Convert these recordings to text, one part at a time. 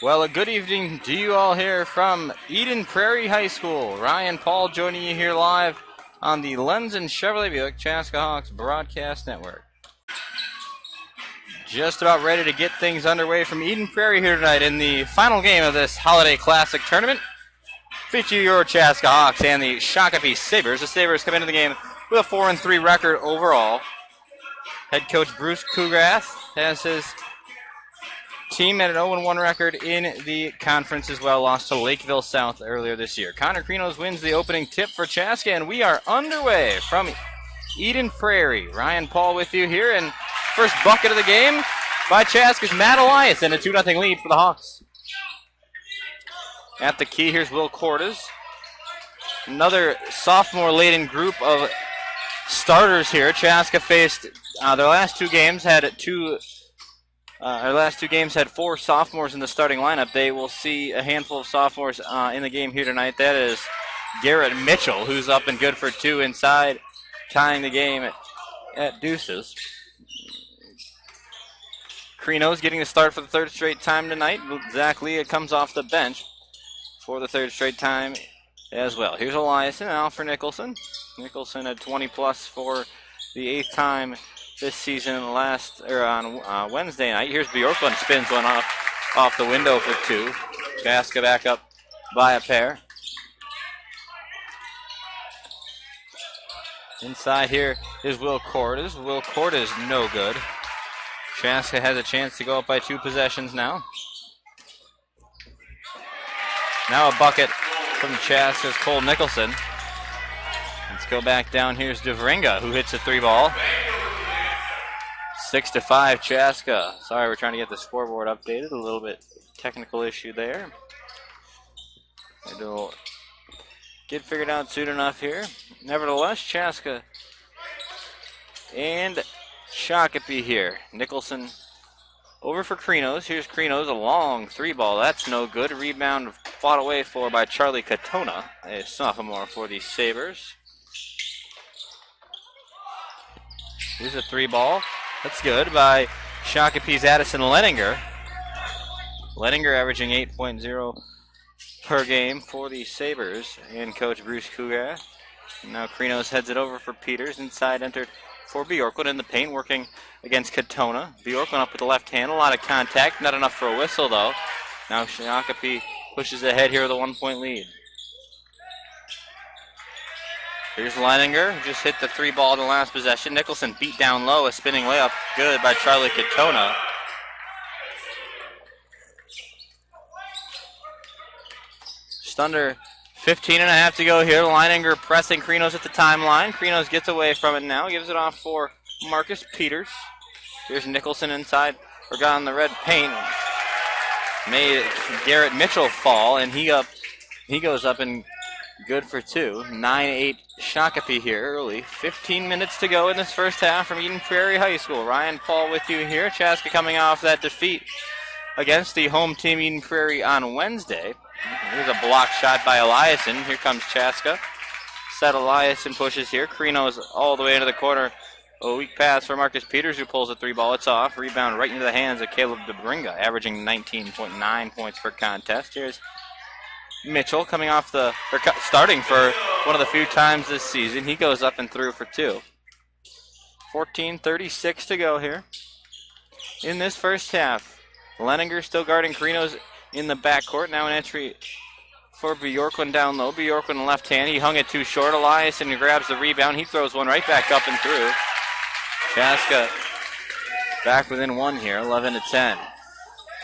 Well, a good evening to you all here from Eden Prairie High School. Ryan Paul joining you here live on the Lenz and Chevrolet Buick Chaska Hawks Broadcast Network. Just about ready to get things underway from Eden Prairie here tonight in the final game of this Holiday Classic Tournament. Feature your Chaska Hawks and the Shakopee Sabres. The Sabres come into the game with a 4-3 record overall. Head coach Bruce Kugrath has his team at an 0-1 record in the conference as well. Lost to Lakeville South earlier this year. Connor Krinos wins the opening tip for Chaska, and we are underway from Eden Prairie. Ryan Paul with you here, and first bucket of the game by Chaska's Matt Elias, and a 2-0 lead for the Hawks. At the key, here's Will Cordes. Another sophomore-laden group of starters here. Chaska faced their last two games had four sophomores in the starting lineup. They will see a handful of sophomores in the game here tonight. That is Garrett Mitchell, who's up and good for two inside, tying the game at deuces. Krinos getting the start for the third straight time tonight. Zach Leah comes off the bench for the third straight time as well. Here's Eliason now for Nicholson. Nicholson had 20-plus for the eighth time this season on Wednesday night. Here's Bjorklund, spins one off the window for two. Chaska back up by a pair. Inside here is Will Cordes. Will Cordes no good. Chaska has a chance to go up by two possessions now. Now a bucket from Chaska's Cole Nicholson. Let's go back down. Here's DeVringa, who hits a three ball. 6-5 Chaska. Sorry, we're trying to get the scoreboard updated. A little bit technical issue there. It'll get figured out soon enough here. Nevertheless, Chaska and Shakopee here. Nicholson over for Krinos. Here's Krinos, a long three ball. That's no good. Rebound fought away for by Charlie Katona, a sophomore for the Sabres. Here's a three ball. That's good by Shakopee's Addison Leninger. Leninger averaging 8.0 per game for the Sabres and Coach Bruce Kugrath. Now Krinos heads it over for Peters. Inside entered for Bjorklund in the paint, working against Katona. Bjorklund up with the left hand. A lot of contact. Not enough for a whistle, though. Now Shakopee pushes ahead here with a 1-point lead. Here's Leininger, who just hit the three ball in the last possession. Nicholson beat down low, a spinning layup. Good by Charlie Katona. Just under 15.5 to go here. Leininger pressing Krinos at the timeline. Krinos gets away from it now, gives it off for Marcus Peters. Here's Nicholson inside, or got on the red paint. Made Garrett Mitchell fall, and he goes up and good for two. 9-8 Shakopee here early. 15 minutes to go in this first half from Eden Prairie High School. Ryan Paul with you here. Chaska coming off that defeat against the home team Eden Prairie on Wednesday. Here's a block shot by Eliason. Here comes Chaska. Set Eliason pushes here. Krinos all the way into the corner. A weak pass for Marcus Peters, who pulls a three ball. It's off. Rebound right into the hands of Caleb DeBringa, averaging 19.9 points per contest. Here's Mitchell coming off starting for one of the few times this season. He goes up and through for two. 14:36 to go here in this first half. Leninger still guarding Krinos in the backcourt. Now an entry for Bjorklund down low. Bjorklund left hand. He hung it too short. Eliason grabs the rebound. He throws one right back up and through. Chaska back within one here, 11-10.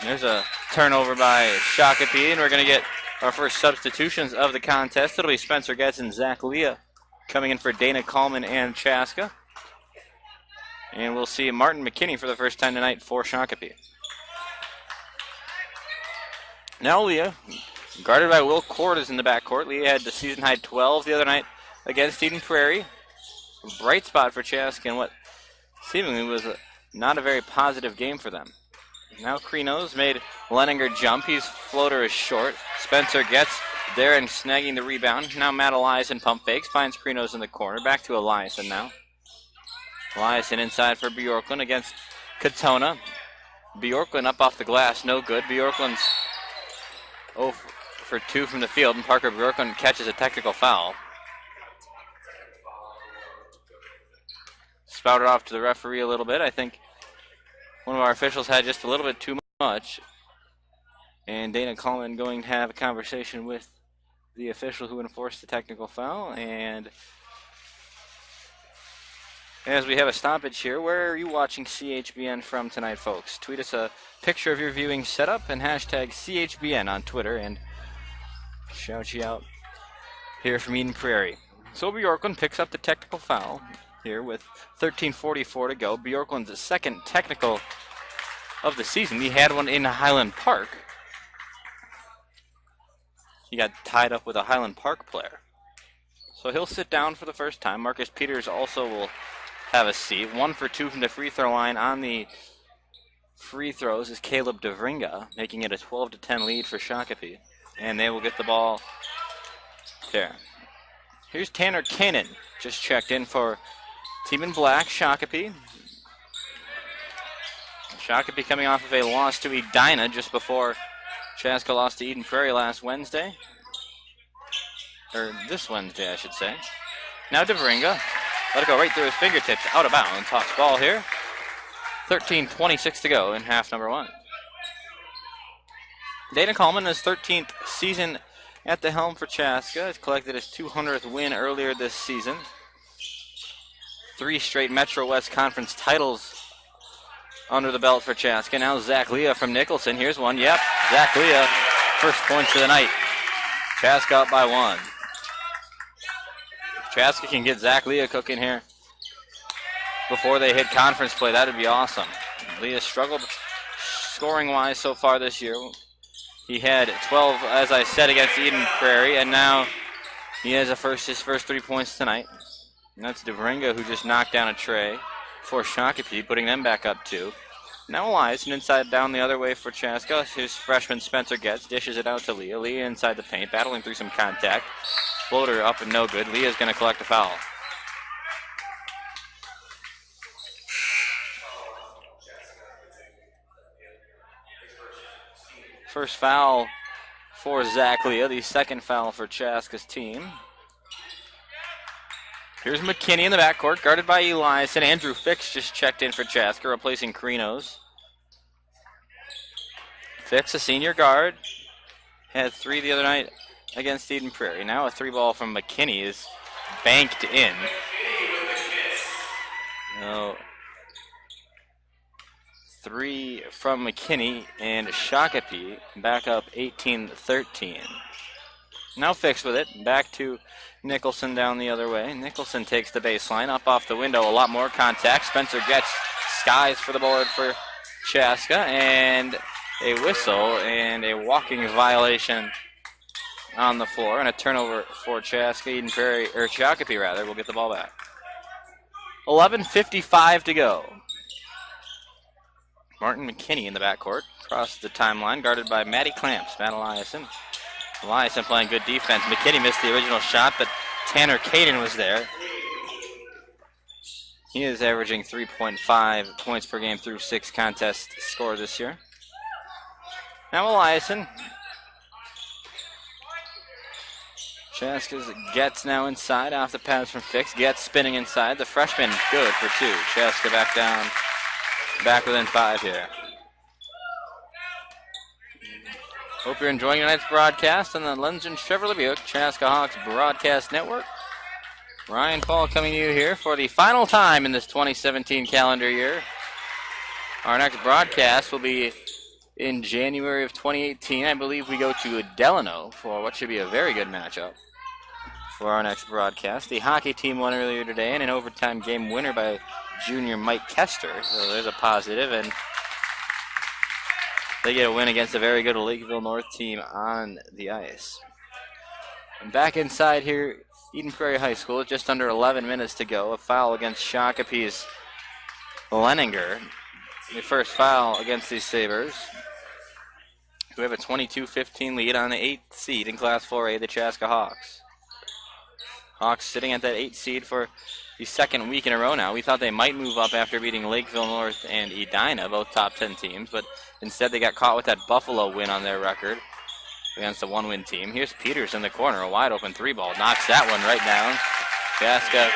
There's a turnover by Shakopee, and we're going to get our first substitutions of the contest. It'll be Spencer Getz and Zach Leah coming in for Dana Coleman and Chaska. And we'll see Martin McKinney for the first time tonight for Shakopee. Now Leah, guarded by Will Cordes in the backcourt. Leah had the season-high 12 the other night against Eden Prairie. Bright spot for Chaska in what seemingly was not a very positive game for them. Now Krinos made Leninger jump. His floater is short. Spencer gets there and snagging the rebound. Now Matt Eliason pump fakes. Finds Krinos in the corner. Back to Eliason now. Eliason inside for Bjorklund against Katona. Bjorklund up off the glass. No good. Bjorklund's 0 for 2 from the field, and Parker Bjorklund catches a technical foul. Spouted off to the referee a little bit. I think one of our officials had just a little bit too much. And Dana Coleman going to have a conversation with the official who enforced the technical foul. And as we have a stoppage here, where are you watching CHBN from tonight, folks? Tweet us a picture of your viewing setup and hashtag CHBN on Twitter, and shout you out here from Eden Prairie. So Bjorklund picks up the technical foul here with 13:44 to go. Bjorklund's second technical of the season. He had one in Highland Park. He got tied up with a Highland Park player. So he'll sit down for the first time. Marcus Peters also will have a seat. 1 for 2 from the free throw line. On the free throws is Caleb DeVringa, making it a 12-10 lead for Shakopee. And they will get the ball there. Here's Tanner Kanan, just checked in for Team in Black, Shakopee. Shakopee coming off of a loss to Edina just before Chaska lost to Eden Prairie last Wednesday. Or this Wednesday, I should say. Now DeVringa. Let it go right through his fingertips. Out of bounds. Toss ball here. 13:26 to go in half number 1. Dana Coleman, his 13th season at the helm for Chaska, has collected his 200th win earlier this season. 3 straight Metro West Conference titles under the belt for Chaska. Now Zach Leah from Nicholson. Here's one. Yep, Zach Leah, first points of the night. Chaska up by 1. If Chaska can get Zach Leah cooking here before they hit conference play, that would be awesome. Leah struggled scoring-wise so far this year. He had 12, as I said, against Eden Prairie, and now he has his first 3 points tonight. And that's DeVringa, who just knocked down a tray for Shakopee, putting them back up 2. Now Elias, inside down the other way for Chaska. His freshman Spencer Getz dishes it out to Leah. Leah inside the paint, battling through some contact. Floater up and no good. Leah's going to collect a foul. First foul for Zach Leah, the second foul for Chaska's team. Here's McKinney in the backcourt, guarded by Elias, and Andrew Fix just checked in for Chaska, replacing Krinos. Fix, a senior guard, had 3 the other night against Eden Prairie. Now a 3 ball from McKinney is banked in. No. 3 from McKinney, and Shakopee back up 18-13. Now Fix with it, back to Nicholson down the other way. Nicholson takes the baseline, up off the window, a lot more contact. Spencer gets skies for the board for Chaska, and a whistle and a walking violation on the floor, and a turnover for Chaska. Eden Prairie, or Shakopee rather, will get the ball back. 11:55 to go. Martin McKinney in the backcourt, across the timeline, guarded by Matty Clamps, Matt Eliason. Eliason playing good defense. McKinney missed the original shot, but Tanner Caden was there. He is averaging 3.5 points per game through 6 contests scored this year. Now Eliason. Chaska's Getz now inside, off the pass from Fix. Getz spinning inside. The freshman good for 2. Chaska back down, back within 5 here. Hope you're enjoying tonight's broadcast on the Lenzen Chevrolet Buick Chaska Hawks Broadcast Network. Ryan Paul coming to you here for the final time in this 2017 calendar year. Our next broadcast will be in January of 2018. I believe we go to Delano for what should be a very good matchup for our next broadcast. The hockey team won earlier today in an overtime game winner by junior Mike Kester. So there's a positive, and they get a win against a very good Lakeville North team on the ice. And back inside here, Eden Prairie High School, just under 11 minutes to go. A foul against Shakopee's Leninger. The first foul against these Sabres, who have a 22-15 lead on the 8th seed in Class 4A, the Chaska Hawks. Hawks sitting at that 8th seed for the second week in a row now. We thought they might move up after beating Lakeville North and Edina, both top 10 teams, but instead they got caught with that Buffalo win on their record. against the one-win team. Here's Peters in the corner, a wide-open three-ball. Knocks that one right down. Chaska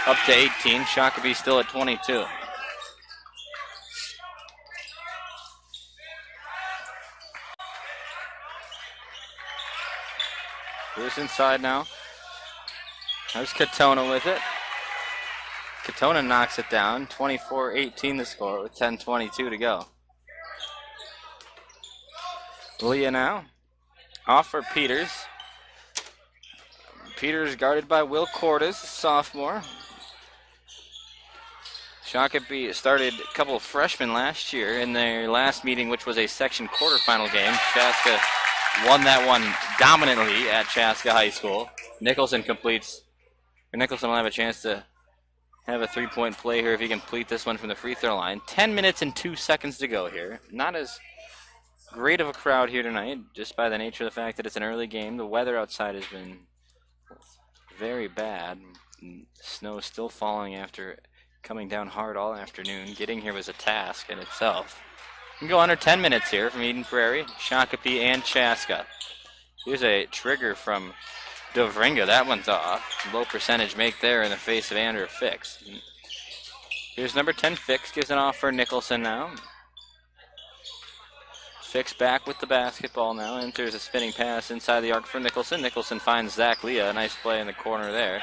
up to 18. Shakopee still at 22. Here's inside now. There's Katona with it. Katona knocks it down. 24-18 the score with 10:22 to go. Leah now. Off for Peters. Peters guarded by Will Cordes, sophomore. Shakopee started a couple of freshmen last year in their last meeting, which was a section quarterfinal game. Chaska won that one dominantly at Chaska High School. Nicholson will have a chance to have a three-point play here if he can complete this one from the free throw line. 10 minutes and 2 seconds to go here. Not as great of a crowd here tonight, just by the nature of the fact that it's an early game. The weather outside has been very bad. Snow still falling after coming down hard all afternoon. Getting here was a task in itself. We can go under 10 minutes here from Eden Prairie, Shakopee, and Chaska. Here's a trigger from Dovringa. That one's off. Low percentage make there in the face of Andrew Fix. Here's number 10, Fix. Gives it off for Nicholson now. Fix back with the basketball now. Enters a spinning pass inside the arc for Nicholson. Nicholson finds Zach Leah. A nice play in the corner there.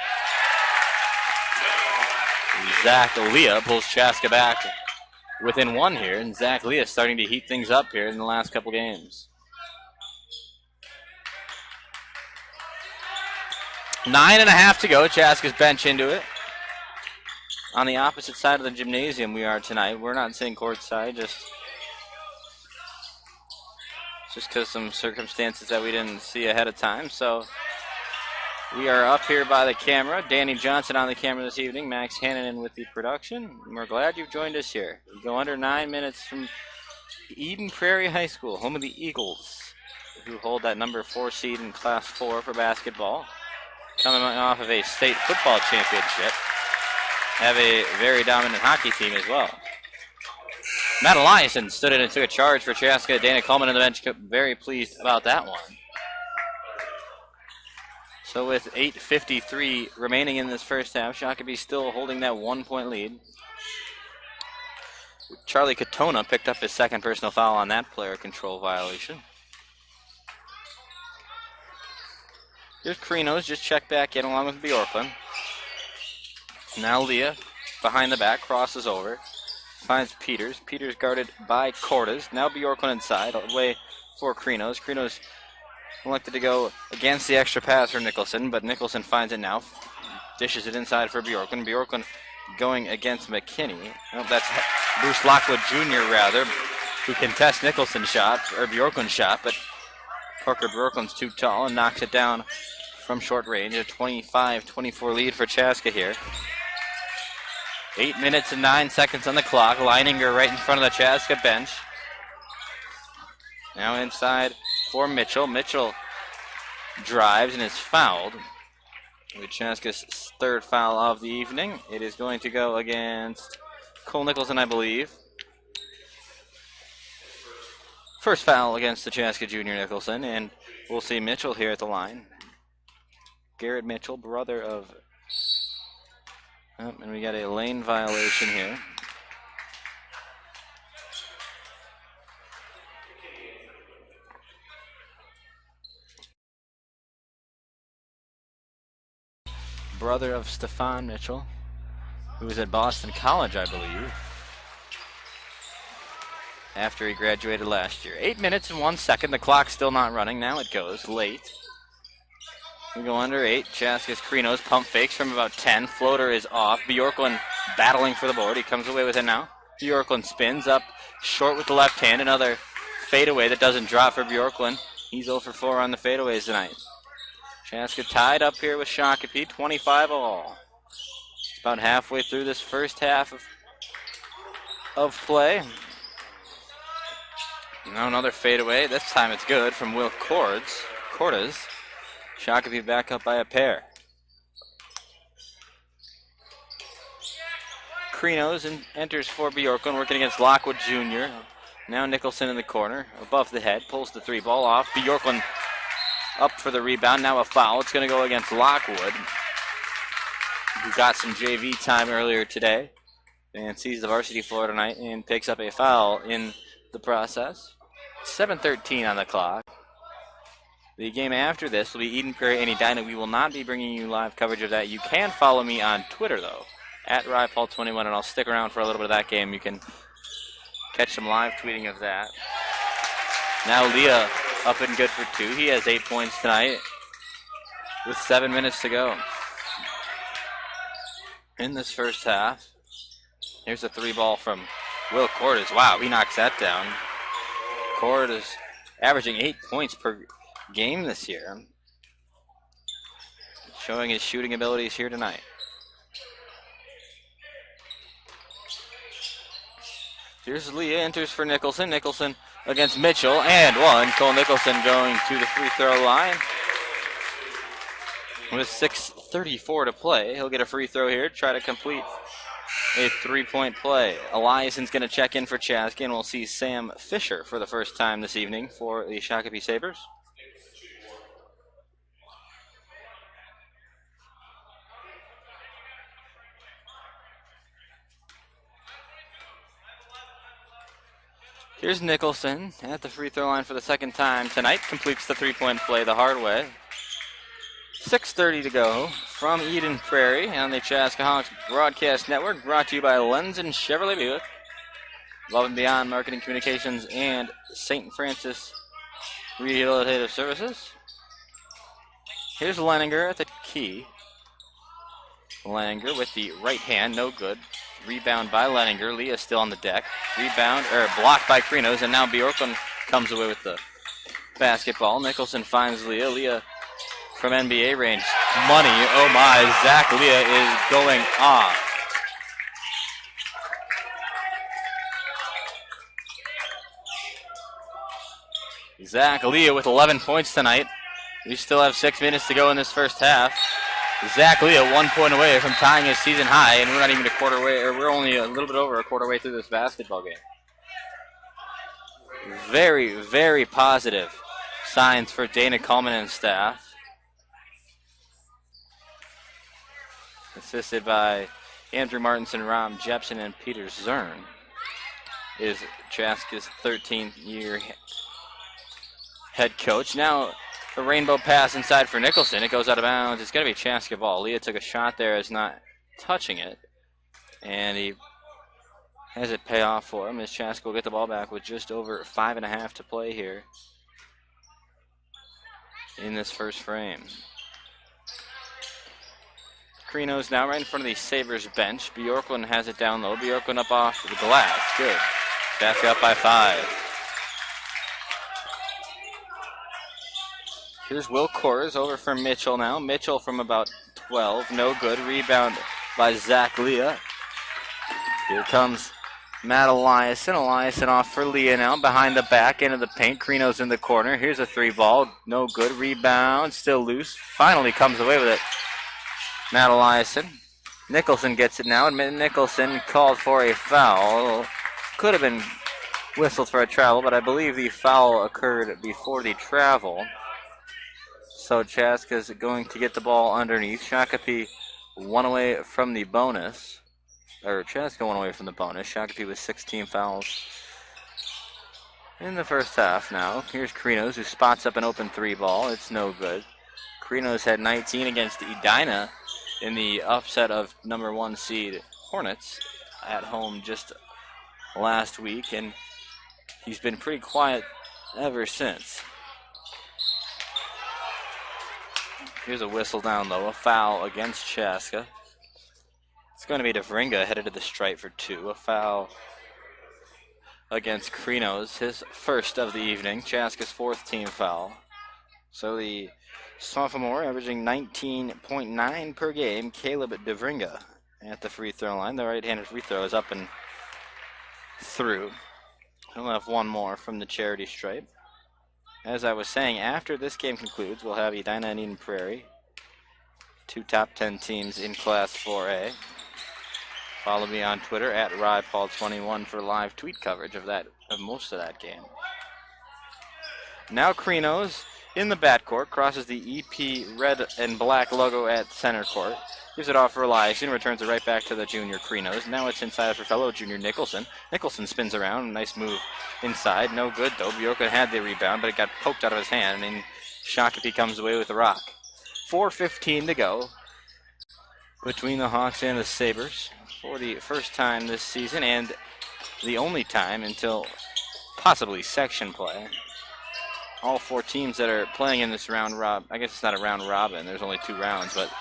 Zach Leah pulls Chaska back within one here. And Zach Leah starting to heat things up here in the last couple games. 9.5 to go. Chaska's bench into it. On the opposite side of the gymnasium we are tonight. We're not sitting courtside, just because some circumstances that we didn't see ahead of time. So we are up here by the camera. Danny Johnson on the camera this evening. Max Hannanen with the production. And we're glad you've joined us here. We go under 9 minutes from Eden Prairie High School, home of the Eagles, who hold that number 4 seed in Class 4 for basketball. Coming off of a state football championship. Have a very dominant hockey team as well. Matt Eliason stood in and took a charge for Chaska. Dana Coleman on the bench, very pleased about that one. So with 8:53 remaining in this first half, Shakopee still holding that 1-point lead. Charlie Katona picked up his second personal foul on that player control violation. Here's Krinos, just checked back in along with Bjorklund. Now Leah, behind the back, crosses over. Finds Peters. Peters guarded by Cordes. Now Bjorklund inside, away for Krinos. Krinos elected to go against the extra pass for Nicholson, but Nicholson finds it now. Dishes it inside for Bjorklund. Bjorklund going against McKinney. Oh, that's Bruce Lockwood Jr., rather, who contests Nicholson's shot, or Bjorklund's shot, but Parker Bjorklund's too tall and knocks it down from short range. A 25-24 lead for Chaska here. 8 minutes and 9 seconds on the clock. Leininger right in front of the Chaska bench. Now inside for Mitchell. Mitchell drives and is fouled. With Chaska's third foul of the evening. It is going to go against Cole Nicholson, I believe. First foul against the Chaska junior Nicholson, and we'll see Mitchell here at the line. Garrett Mitchell, brother of... and we got a lane violation here. Brother of Stefan Mitchell, who was at Boston College, I believe, after he graduated last year. 8 minutes and 1 second. The clock's still not running. Now it goes late. We go under 8. Chaska's Krinos pump fakes from about 10. Floater is off. Bjorklund battling for the board. He comes away with it now. Bjorklund spins up short with the left hand. Another fadeaway that doesn't drop for Bjorklund. He's 0 for 4 on the fadeaways tonight. Chaska tied up here with Shakopee, 25 all. It's about halfway through this first half of play. Now another fadeaway. This time it's good from Will Cordes. Shakopee back up by a pair. Krinos enters for Bjorklund, working against Lockwood Jr. Now Nicholson in the corner, above the head, pulls the three ball off. Bjorklund up for the rebound. Now a foul. It's going to go against Lockwood, who got some JV time earlier today and sees the varsity floor tonight and picks up a foul in the process. 7:13 on the clock. The game after this will be Eden Prairie and Edina. We will not be bringing you live coverage of that. You can follow me on Twitter, though, at RyPaul21, and I'll stick around for a little bit of that game. You can catch some live tweeting of that. Now Leah up and good for 2. He has 8 points tonight with 7 minutes to go in this first half. Here's a three ball from Will Cordes. Wow, he knocks that down. Cordes averaging 8 points per game this year, showing his shooting abilities here tonight. Here's Leah, enters for Nicholson. Nicholson against Mitchell, and one. Cole Nicholson going to the free throw line with 6:34 to play. He'll get a free throw here, try to complete a three-point play. Eliason's going to check in for Chaska, and we'll see Sam Fisher for the first time this evening for the Shakopee Sabres. Here's Nicholson at the free throw line for the second time tonight. Completes the three-point play the hard way. 6:30 to go from Eden Prairie on the Chaska Hawks Broadcast Network, brought to you by Lenz and Chevrolet Buick, Above and Beyond Marketing Communications, and St. Francis Rehabilitative Services. Here's Leininger at the key. Leininger with the right hand, no good. Rebound by Leininger. Leah still on the deck. Rebound, or blocked by Krinos, and now Bjorklund comes away with the basketball. Nicholson finds Leah. Leah from NBA range. Money, oh my, Zach Leah is going off. Zach Leah with 11 points tonight. We still have 6 minutes to go in this first half. Zach Leah 1 point away from tying his season high, and we're not even a quarter way, or we're only a little bit over a quarter way through this basketball game. Very, very positive signs for Dana Coleman and staff. Assisted by Andrew Martinson, Rom Jepson, and Peter Zern, is Chaska's 13th-year head coach. Now a rainbow pass inside for Nicholson. It goes out of bounds. It's going to be Chaska ball. Leah took a shot there as not touching it, and he has it pay off for him as Chaska will get the ball back with just over 5.5 to play here in this first frame. Krinos now right in front of the Sabres bench. Bjorklund has it down low. Bjorklund up off the glass. Good. Chaska up by 5. Here's Will Kors over for Mitchell now. Mitchell from about 12. No good. Rebound by Zach Leah. Here comes Matt Eliason. Eliason off for Leah now. Behind the back end of the paint. Krinos in the corner. Here's a three ball. No good. Rebound. Still loose. Finally comes away with it. Matt Eliason. Nicholson gets it now. And Nicholson called for a foul. Could have been whistled for a travel, but I believe the foul occurred before the travel. So Chaska's going to get the ball underneath. Shakopee one away from the bonus. Or Chaska one away from the bonus. Shakopee with 16 fouls in the first half now. Here's Krinos, who spots up an open three ball. It's no good. Krinos had 19 against Edina in the upset of number 1 seed Hornets at home just last week, and he's been pretty quiet ever since. Here's a whistle down low, a foul against Chaska. It's going to be DeVringa headed to the stripe for 2. A foul against Krinos, his first of the evening. Chaska's 4th team foul. So the sophomore averaging 19.9 per game, Caleb DeVringa at the free throw line. The right-handed free throw is up and through. He'll have one more from the charity stripe. As I was saying, after this game concludes, we'll have Edina and Eden Prairie, 2 top 10 teams in Class 4A. Follow me on Twitter at RyPaul21 for live tweet coverage of most of that game. Now Krinos in the backcourt, crosses the EP red and black logo at center court. Gives it off for Eliason, returns it right back to the junior Krinos. Now it's inside for fellow junior Nicholson. Nicholson spins around, nice move inside. No good though. Bjorklund had the rebound, but it got poked out of his hand, and Shakopee comes away with the rock. 4:15 to go between the Hawks and the Sabres for the first time this season, and the only time until possibly section play. All four teams that are playing in this round robin, I guess it's not a round robin, there's only 2 rounds, but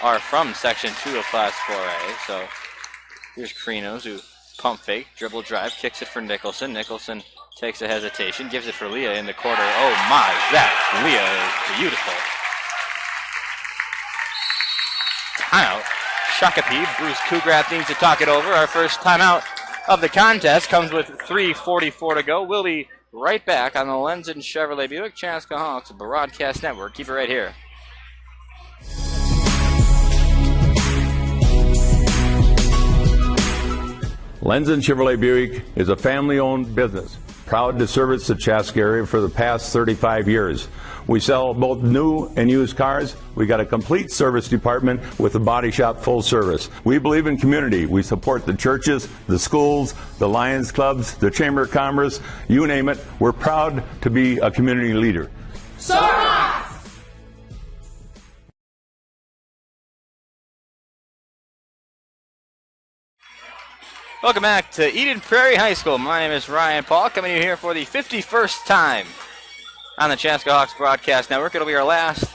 are from Section 2 of Class 4A. So here's Krinos, who pump fake, dribble drive, kicks it for Nicholson. Nicholson takes a hesitation, gives it for Leah in the quarter. Oh my, that Leah is beautiful. Timeout. Shakopee, Bruce Kugrath needs to talk it over. Our first timeout of the contest comes with 3:44 to go. We'll be right back on the Lenzen Chevrolet Buick Chaska Hawks Broadcast Network. Keep it right here. Lenzen Chevrolet Buick is a family-owned business, proud to service the Chaska area for the past 35 years. We sell both new and used cars. We got a complete service department with a body shop full service. We believe in community. We support the churches, the schools, the Lions clubs, the Chamber of Commerce, you name it. We're proud to be a community leader. Soras! Welcome back to Eden Prairie High School. My name is Ryan Paul, coming to you here for the 51st time on the Chaska Hawks Broadcast Network. It'll be our last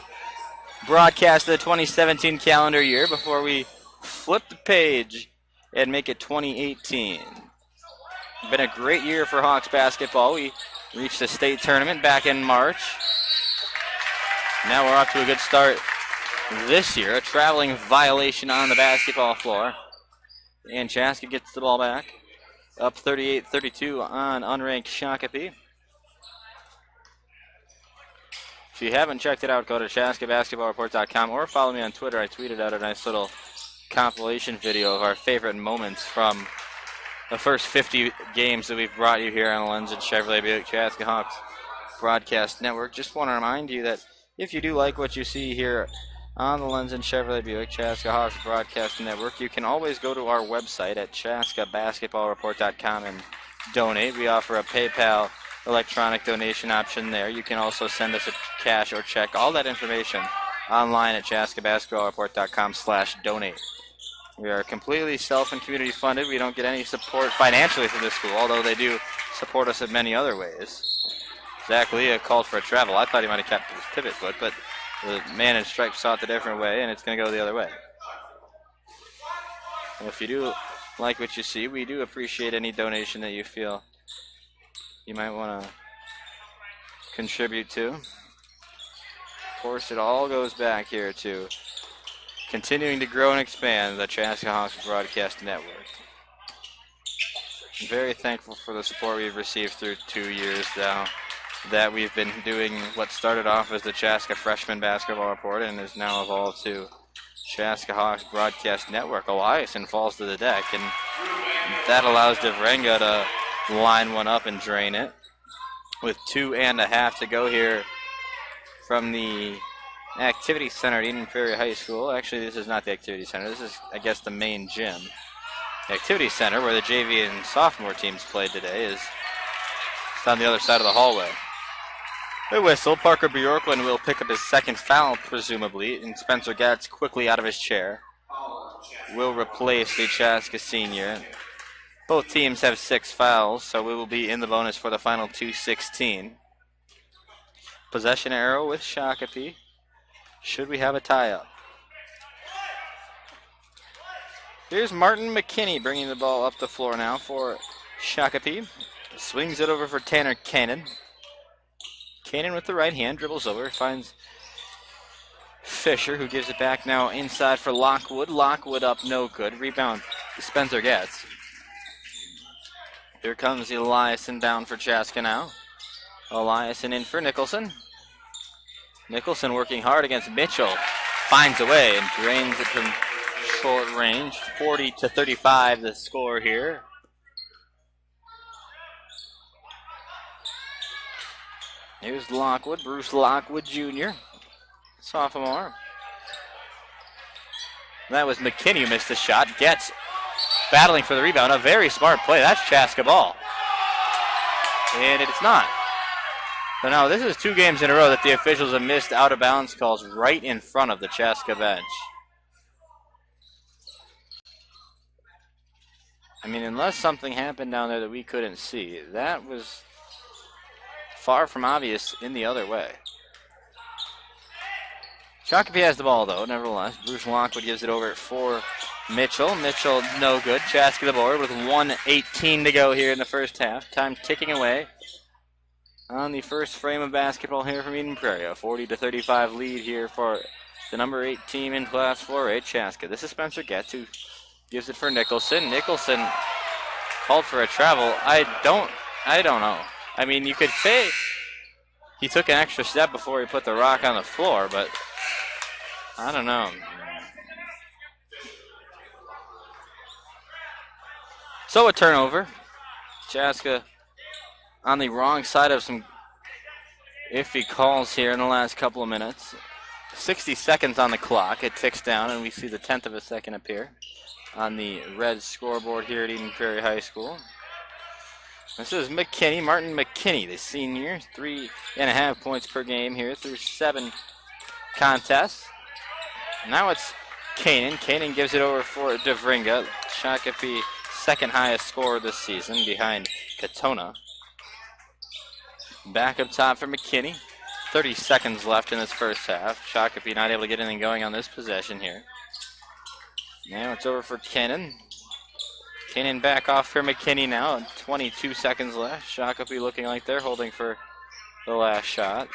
broadcast of the 2017 calendar year before we flip the page and make it 2018. Been a great year for Hawks basketball. We reached the state tournament back in March. Now we're off to a good start this year. A traveling violation on the basketball floor. And Chaska gets the ball back. Up 38-32 on unranked Shakopee. If you haven't checked it out, go to chaskabasketballreport.com or follow me on Twitter. I tweeted out a nice little compilation video of our favorite moments from the first 50 games that we've brought you here on the Lenzen Chevrolet Buick Chaska Hawks Broadcast Network. Just want to remind you that if you do like what you see here on the Lenzen Chevrolet Buick Chaska Hawks Broadcast Network, you can always go to our website at chaskabasketballreport.com and donate. We offer a PayPal electronic donation option there. You can also send us a cash or check. All that information online at chaskabasketballreport.com/donate. We are completely self and community funded. We don't get any support financially from the school, although they do support us in many other ways. Zach Leah called for a travel. I thought he might have kept his pivot foot, but the man in stripes saw it a different way, and it's going to go the other way. Well, if you do like what you see, we do appreciate any donation that you feel you might want to contribute to. Of course, it all goes back here to continuing to grow and expand the Chaska Hawks Broadcast Network. I'm very thankful for the support we've received through 2 years now that we've been doing what started off as the Chaska Freshman Basketball Report and has now evolved to Chaska Hawks Broadcast Network. Eliason falls to the deck, and that allows DeVrenga to line one up and drain it. With 2.5 to go here from the Activity Center at Eden Prairie High School. Actually, this is not the Activity Center. This is, I guess, the main gym. The Activity Center, where the JV and sophomore teams played today, is on the other side of the hallway. The whistle. Parker Bjorklund will pick up his second foul, presumably, and Spencer Gatz quickly out of his chair will replace the Chaska senior. Both teams have 6 fouls, so we will be in the bonus for the final 2:16. Possession arrow with Shakopee. Should we have a tie-up? Here's Martin McKinney bringing the ball up the floor now for Shakopee. Swings it over for Tanner Cannon. Cannon with the right hand, dribbles over, finds Fisher, who gives it back now inside for Lockwood. Lockwood up, no good. Rebound, Spencer Gatz. Here comes Eliason down for Chaska now. Eliason in for Nicholson. Nicholson working hard against Mitchell. Finds a way and drains it from short range. 40-35 the score here. Here's Lockwood, Bruce Lockwood Jr., sophomore. That was McKinney who missed the shot. Getz battling for the rebound. A very smart play. That's Chaska ball. And it's not. So now this is 2 games in a row that the officials have missed out-of-bounds calls right in front of the Chaska bench. I mean, unless something happened down there that we couldn't see, that was far from obvious in the other way. Shakopee has the ball, though, nevertheless. Bruce Lockwood gives it over for Mitchell. Mitchell, no good. Chaska the board with 1:18 to go here in the first half. Time ticking away on the first frame of basketball here from Eden Prairie. A 40-35 lead here for the number 8 team in Class 4A, Chaska. This is Spencer Getz, who gives it for Nicholson. Nicholson called for a travel. I don't know. I mean, you could say he took an extra step before he put the rock on the floor, but I don't know. So a turnover. Chaska on the wrong side of some iffy calls here in the last couple of minutes. 60 seconds on the clock. It ticks down, and we see the 1/10 of a second appear on the red scoreboard here at Eden Prairie High School. This is McKinney, Martin McKinney, the senior. 3.5 points per game here through 7 contests. Now it's Kanan. Kanan gives it over for DeVringa. Shakopee, second highest scorer this season behind Katona. Back up top for McKinney. 30 seconds left in this first half. Shakopee not able to get anything going on this possession here. Now it's over for Kanan. Kanan back off for McKinney now. 22 seconds left. Shakopee looking like they're holding for the last shot.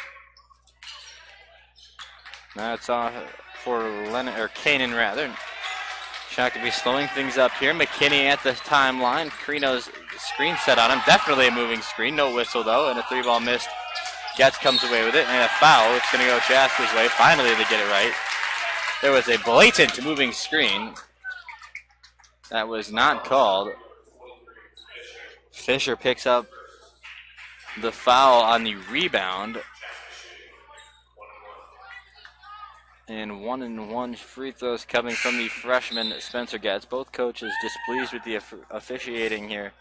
Now it's off for Kanan rather. Shakopee slowing things up here. McKinney at the timeline. Carino's screen set on him. Definitely a moving screen. No whistle though, and a 3-ball missed. Getz comes away with it, and a foul. It's going to go Chaska's way. Finally they get it right. There was a blatant moving screen. That was not called. Fisher picks up the foul on the rebound. And 1-and-1 free throws coming from the freshman Spencer Getz. Both coaches displeased with the officiating here.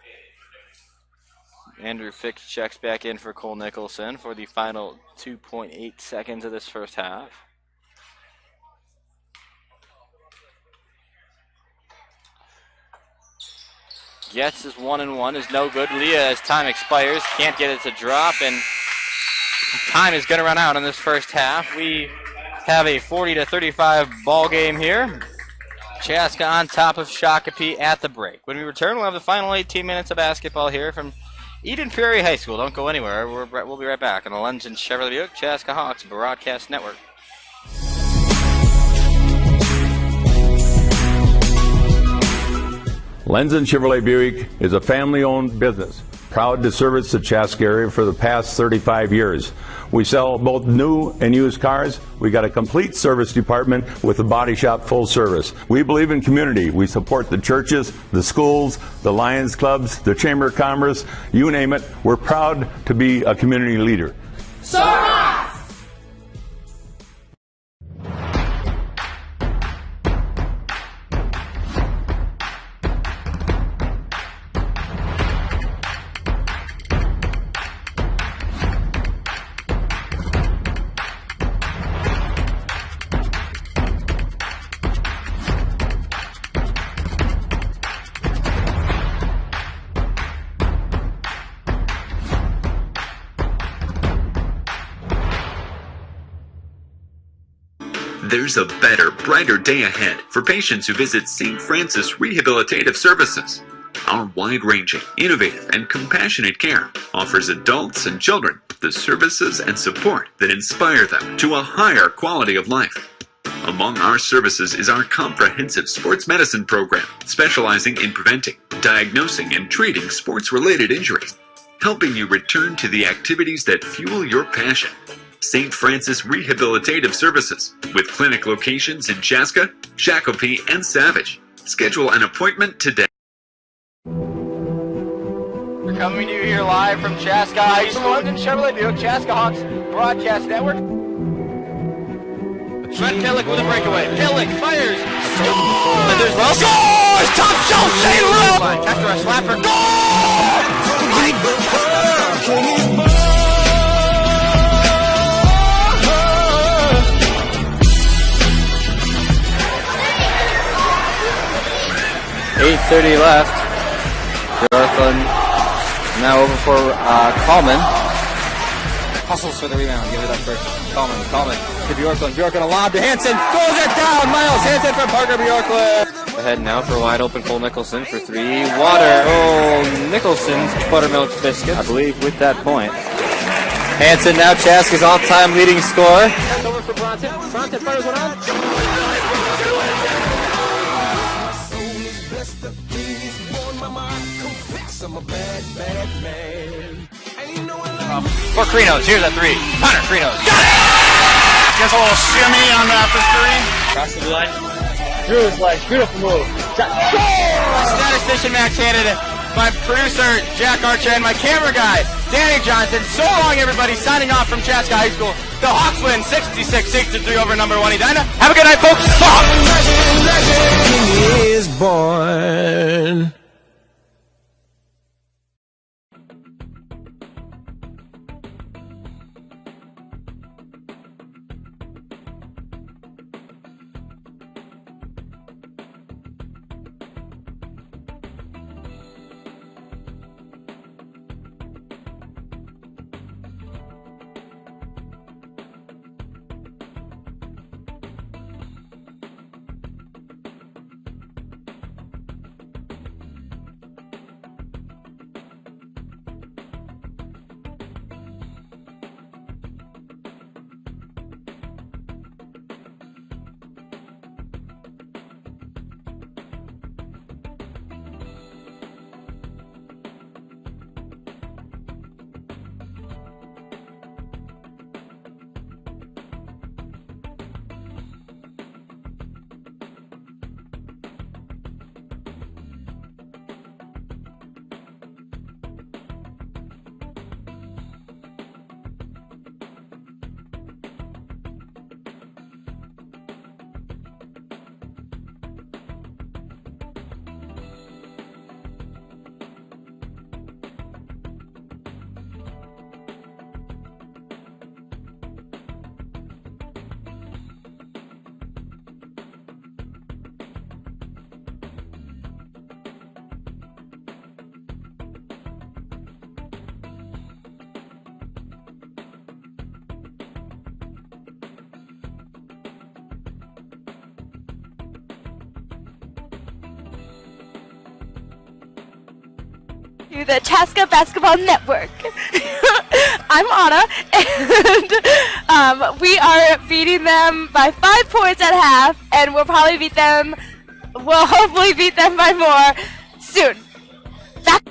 Andrew Fix checks back in for Cole Nicholson for the final 2.8 seconds of this first half. Getz is 1-and-1, is no good. Leah, as time expires, can't get it to drop, and time is going to run out in this first half. We have a 40-35 ball game here. Chaska on top of Shakopee at the break. When we return, we'll have the final 18 minutes of basketball here from Eden Prairie High School. Don't go anywhere. We'll be right back on the Lenz and Chevrolet Buick Chaska Hawks Broadcast Network. Lenz and Chevrolet Buick is a family-owned business, proud to service the Chaska area for the past 35 years. We sell both new and used cars. We got a complete service department with a body shop full service. We believe in community. We support the churches, the schools, the Lions clubs, the Chamber of Commerce, you name it. We're proud to be a community leader. Service! There's a better, brighter day ahead for patients who visit St. Francis Rehabilitative Services. Our wide-ranging, innovative, and compassionate care offers adults and children the services and support that inspire them to a higher quality of life. Among our services is our comprehensive sports medicine program, specializing in preventing, diagnosing, and treating sports-related injuries, helping you return to the activities that fuel your passion. St. Francis Rehabilitative Services, with clinic locations in Chaska, Shakopee, and Savage. Schedule an appointment today. We're coming to you here live from Chaska High School, London Chevrolet Buick Chaska Hawks Broadcast Network. Trent Pillick with a breakaway. Pillick fires. Scores! There's well. Scores! Top shelf, Shane Rowe! After a slapper. Goal! .8:30 left. Bjorklund now over for Coleman. Hustles for the rebound. Give it up for Coleman to Bjorklund. Bjorklund a lob to Hansen. Throws it down. Miles Hansen from Parker Bjorklund. Ahead now for wide open Cole Nicholson for three. Water. Oh, Nicholson's buttermilk biscuit, I believe, with that point. Hansen now Chaska's all-time leading scorer. Over for Bronson. Bronson fires one on. For Krinos, here's a three. Connor Krinos. Got it! Gets a little shimmy on that for three. Across the line. Drew's like, beautiful move. Statistician Max handed it. My producer, Jack Archer, and my camera guy, Danny Johnson. So long, everybody. Signing off from Chaska High School. The Hawks win 66-63 over number 1 Edina. Have a good night, folks. Legend is born. The Chaska Basketball Network. I'm Anna, and we are beating them by 5 points at half, and we'll hopefully beat them by more soon. Back.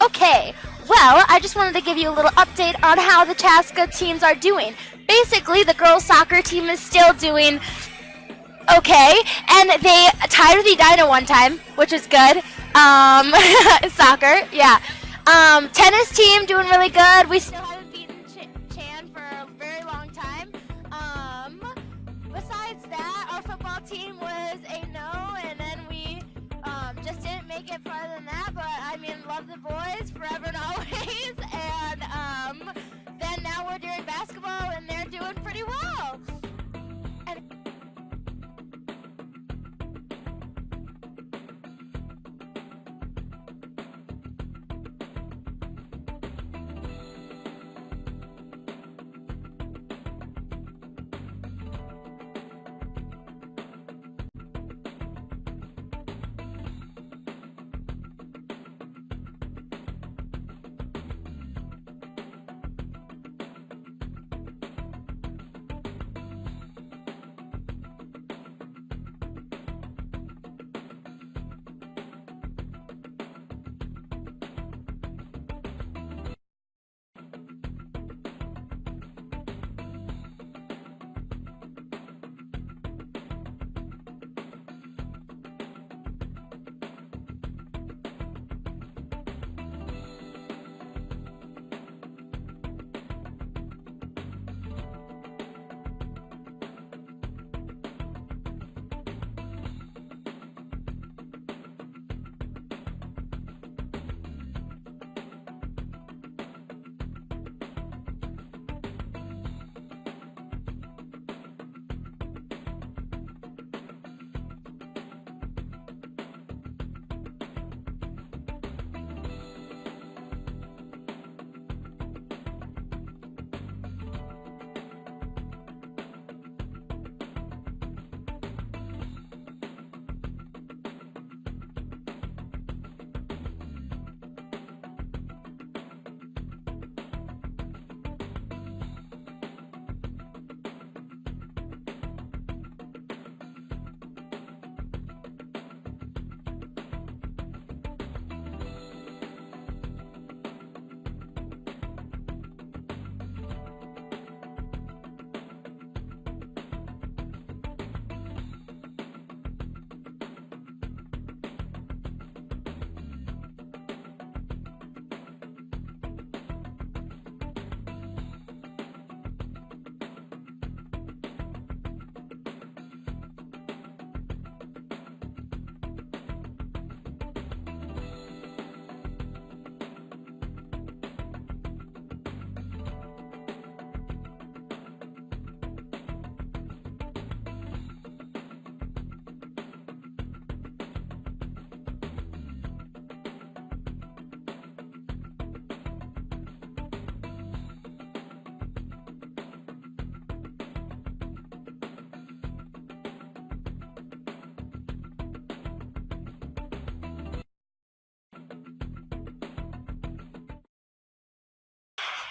Okay, well, I just wanted to give you a little update on how the Chaska teams are doing. Basically, the girls' soccer team is still doing okay, and they tied with Edina one time, which is good. Soccer, yeah. Tennis team doing really good. We still haven't beaten Chan for a very long time. Besides that, our football team was a no, and then we just didn't make it farther than that. But I mean, love the boys forever and always. And then now we're doing basketball, and they're doing pretty well. And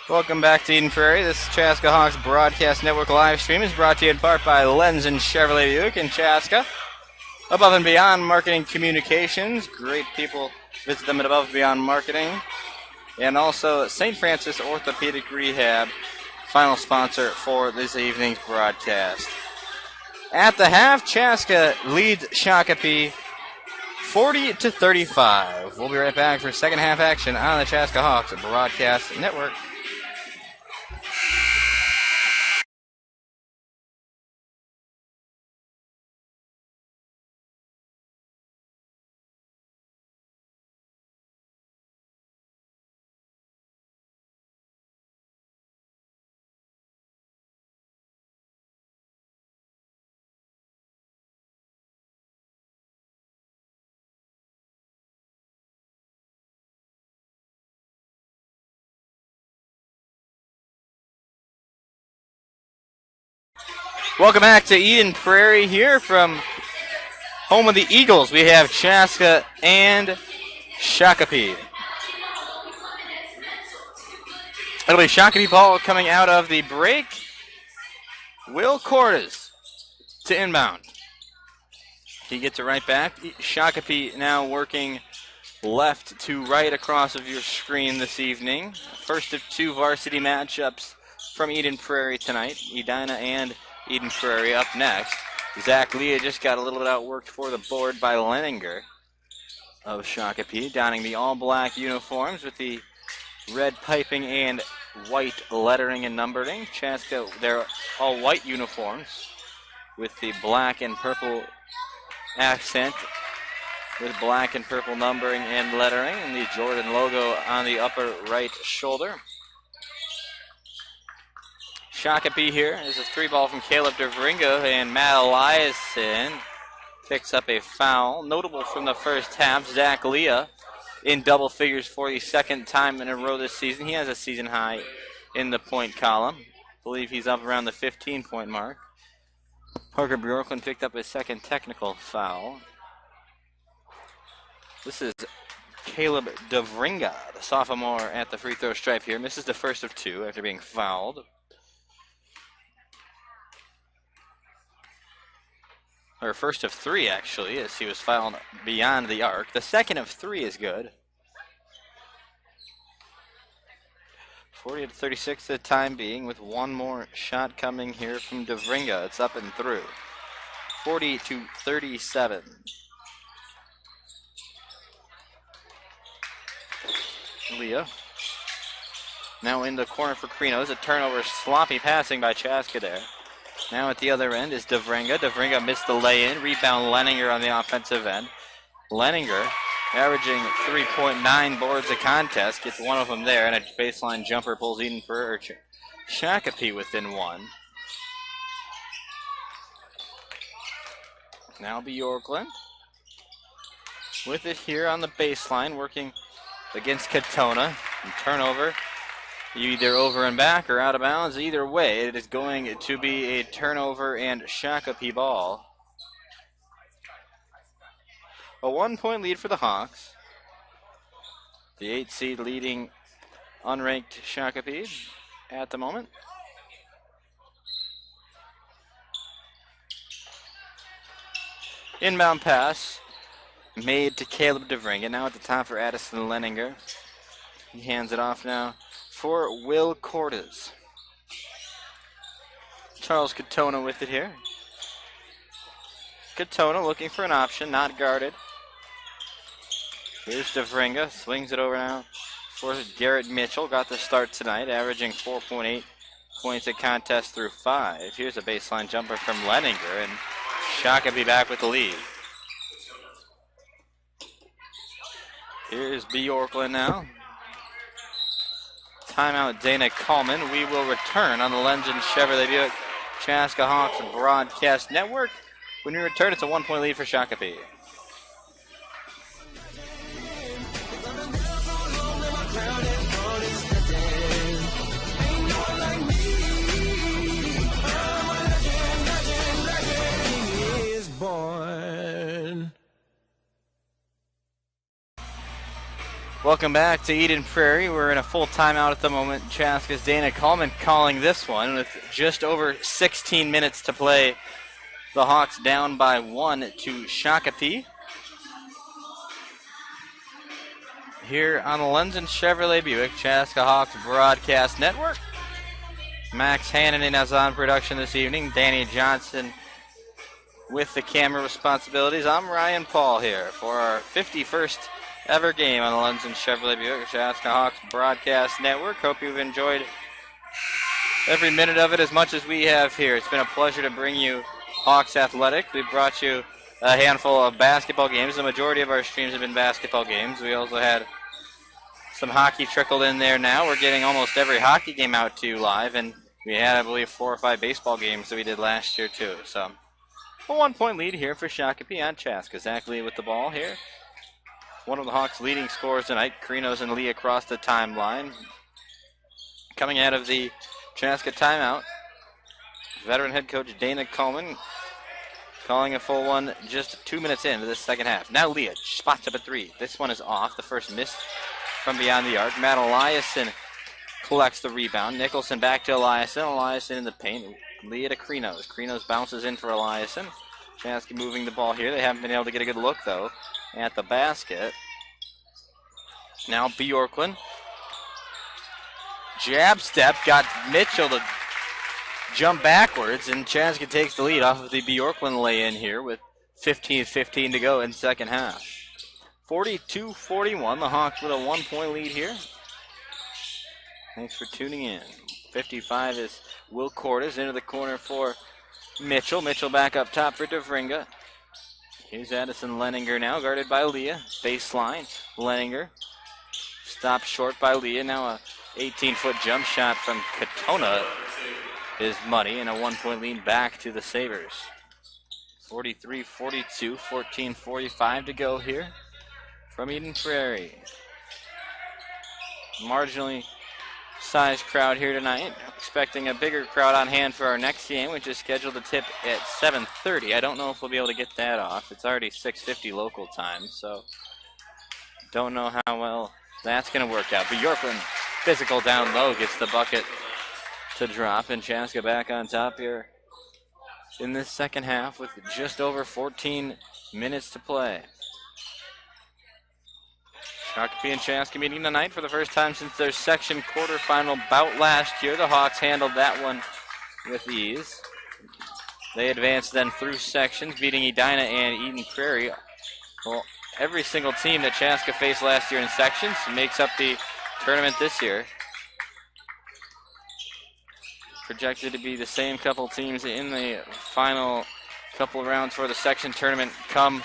Welcome back to Eden Prairie. This Chaska Hawks Broadcast Network live stream is brought to you in part by Lenz and Chevrolet Buick in Chaska. Above and Beyond Marketing Communications. Great people. Visit them at Above and Beyond Marketing. And also St. Francis Orthopedic Rehab, final sponsor for this evening's broadcast. At the half, Chaska leads Shakopee 40-35. We'll be right back for second half action on the Chaska Hawks Broadcast Network. Welcome back to Eden Prairie here from home of the Eagles. We have Chaska and Shakopee. It'll be Shakopee ball coming out of the break. Will Cordes to inbound. He gets it right back. Shakopee now working left to right across of your screen this evening. First of two varsity matchups from Eden Prairie tonight. Edina and Eden Prairie up next. Zach Leah just got a little bit outworked for the board by Leninger. of Shakopee, donning the all-black uniforms with the red piping and white lettering and numbering. Chaska, they're all-white uniforms with the black and purple accent with black and purple numbering and lettering, and the Jordan logo on the upper right shoulder. Shakopee here is a 3-ball from Caleb DeVringa, and Matt Eliason picks up a foul. Notable from the first half, Zach Leah in double figures for the second time in a row this season. He has a season high in the point column. I believe he's up around the 15-point mark. Parker Bjorklund picked up his second technical foul. This is Caleb DeVringa, the sophomore at the free throw stripe here. Misses the first of 2 after being fouled. Or first of 3, actually, as he was fouled beyond the arc. The second of 3 is good. 40-36 at the time being, with one more shot coming here from DeVringa. It's up and through. 40-37. Leah. Now in the corner for Krinos. A turnover, sloppy passing by Chaska there. Now at the other end is DeVringa. DeVringa missed the lay-in. Rebound Leninger on the offensive end. Leninger averaging 3.9 boards a contest. Gets one of them there, and a baseline jumper pulls Eden for Shakopee within 1. Now Bjorklund with it here on the baseline, working against Katona. And turnover. Either over and back or out of bounds. Either way, it is going to be a turnover and Shakopee ball. A 1-point lead for the Hawks. The 8 seed leading unranked Shakopee at the moment. Inbound pass made to Caleb DeVringa. Now at the top for Addison Leninger. He hands it off now for Will Cordes. Charles Katona with it here. Katona looking for an option, not guarded. Here's DeVringa, swings it over now for Garrett Mitchell. Got the start tonight, averaging 4.8 points a contest through 5. Here's a baseline jumper from Leninger, and Shakopee back with the lead. Here's Bjorklund now. Timeout Dana Coleman. We will return on the Legend Chevrolet Buick Chaska Hawks Broadcast Network. When we return, it's a 1-point lead for Shakopee. Welcome back to Eden Prairie. We're in a full timeout at the moment. Chaska's Dana Coleman calling this one with just over 16 minutes to play. The Hawks down by 1 to Shakopee. Here on the Lenzen Chevrolet Buick Chaska Hawks Broadcast Network. Max Hannon is on production this evening. Danny Johnson with the camera responsibilities. I'm Ryan Paul here for our 51st ever game on the Lenzen Chevrolet Buick Chaska Hawks Broadcast Network. Hope you've enjoyed every minute of it as much as we have here. It's been a pleasure to bring you Hawks Athletics. We've brought you a handful of basketball games. The majority of our streams have been basketball games. We also had some hockey trickled in there now. We're getting almost every hockey game out to you live, and we had, I believe, 4 or 5 baseball games that we did last year too. So a 1-point lead here for Shakopee on Chaska. Zach Lee with the ball here. One of the Hawks' leading scorers tonight. Krinos and Lee across the timeline. Coming out of the Chaska timeout, veteran head coach Dana Coleman calling a full one just 2 minutes into this second half. Now Leah spots up a 3. This one is off. The first miss from beyond the arc. Matt Eliason collects the rebound. Nicholson back to Eliason. Eliason in the paint. Leah to Krinos. Krinos bounces in for Eliason. Chaska moving the ball here. They haven't been able to get a good look, though, at the basket. Now Bjorklund. Jab step. Got Mitchell to jump backwards, and Chaska takes the lead off of the Bjorklund lay-in here with 15:15 to go in second half. 42-41. The Hawks with a 1-point lead here. Thanks for tuning in. 55 is Will Cordes into the corner for Mitchell. Mitchell back up top for DeVringa. Here's Addison Leninger now, guarded by Leah. Baseline, Leninger. Stopped short by Leah. Now a 18-foot jump shot from Katona is money, and a 1-point lead back to the Sabres. 43-42, 14:45 to go here from Eden Prairie. Marginally sized crowd here tonight. Expecting a bigger crowd on hand for our next game, which is scheduled to tip at 7:30. I don't know if we'll be able to get that off. It's already 6:50 local time, so don't know how well that's going to work out. But Yorkland, physical down low, gets the bucket to drop, and Chaska back on top here in this second half with just over 14 minutes to play. Shakopee and Chaska meeting tonight for the first time since their section quarterfinal bout last year. The Hawks handled that one with ease. They advanced then through sections, beating Edina and Eden Prairie. Well, every single team that Chaska faced last year in sections makes up the tournament this year. Projected to be the same couple teams in the final couple of rounds for the section tournament come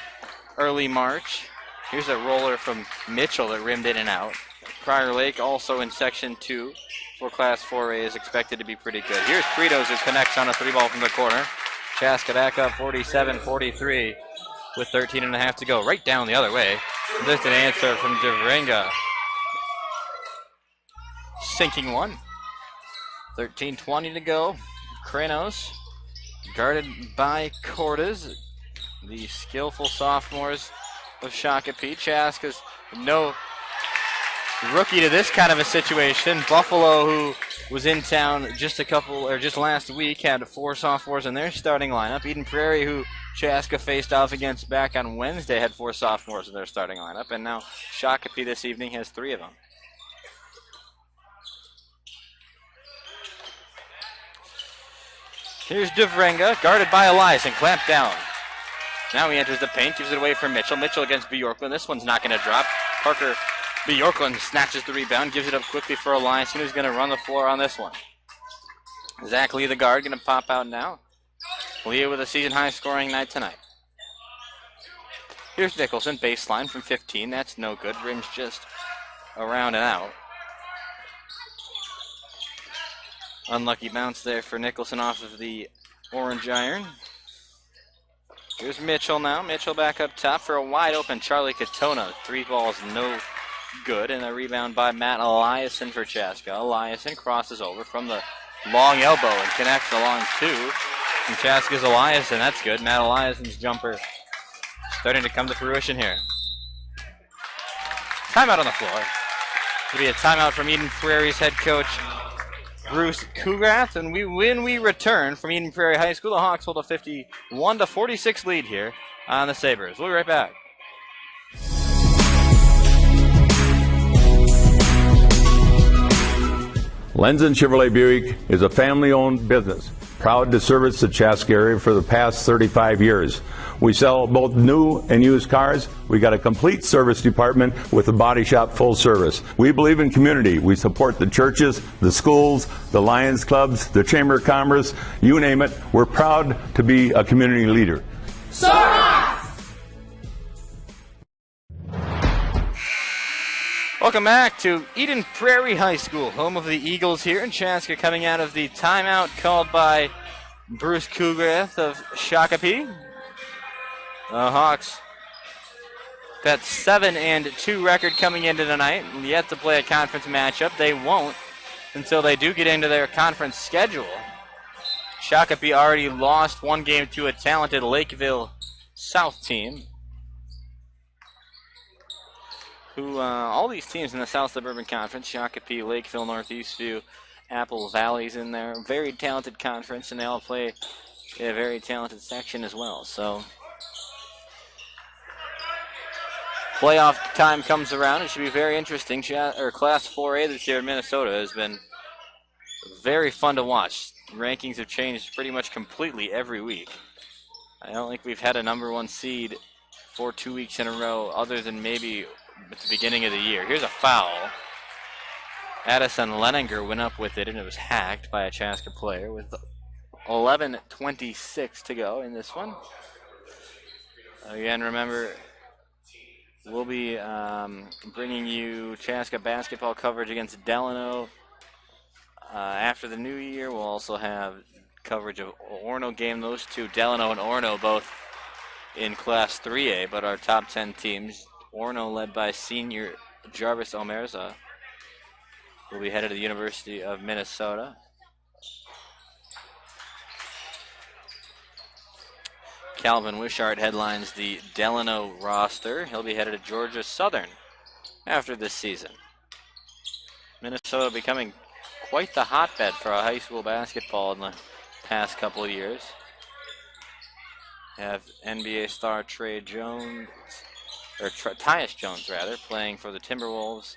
early March. Here's a roller from Mitchell that rimmed in and out. Prior Lake also in Section 2 for Class 4A is expected to be pretty good. Here's Fritos who connects on a 3-ball from the corner. Chaska back up 47-43 with 13.5 to go. Right down the other way. Just an answer from DeVringa. Sinking one. 13:20 to go. Krenos guarded by Cordes. The skillful sophomores of Shakopee. Chaska's no rookie to this kind of a situation. Buffalo, who was in town just last week, had 4 sophomores in their starting lineup. Eden Prairie, who Chaska faced off against back on Wednesday, had 4 sophomores in their starting lineup, and now Shakopee this evening has 3 of them. Here's DeVringa, guarded by Elias, and clamped down. Now he enters the paint, gives it away for Mitchell. Mitchell against Bjorklund. This one's not going to drop. Parker Bjorklund snatches the rebound, gives it up quickly for Elias, who's going to run the floor on this one. Zach Lee, the guard, going to pop out now. Leah with a season-high scoring night tonight. Here's Nicholson, baseline from 15. That's no good. Rim's just around and out. Unlucky bounce there for Nicholson off of the orange iron. Here's Mitchell now. Mitchell back up top for a wide-open Charlie Katona. 3 balls, no good. And a rebound by Matt Eliason for Chaska. Eliason crosses over from the long elbow and connects along 2. And Chaska's Eliason. That's good. Matt Eliason's jumper starting to come to fruition here. Timeout on the floor. It'll be a timeout from Eden Prairie's head coach, Bruce Kugrath, and when we return from Eden Prairie High School, the Hawks hold a 51-46 lead here on the Sabres. We'll be right back. Lenzen Chevrolet Buick is a family-owned business, proud to service the Chaska area for the past 35 years. We sell both new and used cars. We got a complete service department with a body shop full service. We believe in community. We support the churches, the schools, the Lions clubs, the Chamber of Commerce, you name it. We're proud to be a community leader. Welcome back to Eden Prairie High School, home of the Eagles here in Chaska, coming out of the timeout called by Bruce Kugrath of Shakopee. The Hawks got 7-2 record coming into tonight, yet to play a conference matchup. They won't until they do get into their conference schedule. Shakopee already lost 1 game to a talented Lakeville South team, who all these teams in the South Suburban Conference, Shakopee, Lakeville, Northeast View, Apple Valley's in there, very talented conference, and they all play a very talented section as well. So playoff time comes around. It should be very interesting. Class 4A this year in Minnesota has been very fun to watch. Rankings have changed pretty much completely every week. I don't think we've had a number 1 seed for 2 weeks in a row, other than maybe at the beginning of the year. Here's a foul. Addison Leninger went up with it, and it was hacked by a Chaska player with 11:26 to go in this one. Again, remember, we'll be bringing you Chaska basketball coverage against Delano after the new year. We'll also have coverage of Orono game. Those two, Delano and Orono, both in Class 3A, but our top 10 teams. Orono, led by senior Jarvis Omerza, will be headed to the University of Minnesota. Calvin Wishart headlines the Delano roster. He'll be headed to Georgia Southern after this season. Minnesota becoming quite the hotbed for high school basketball in the past couple of years. Have NBA star Tyus Jones rather, playing for the Timberwolves.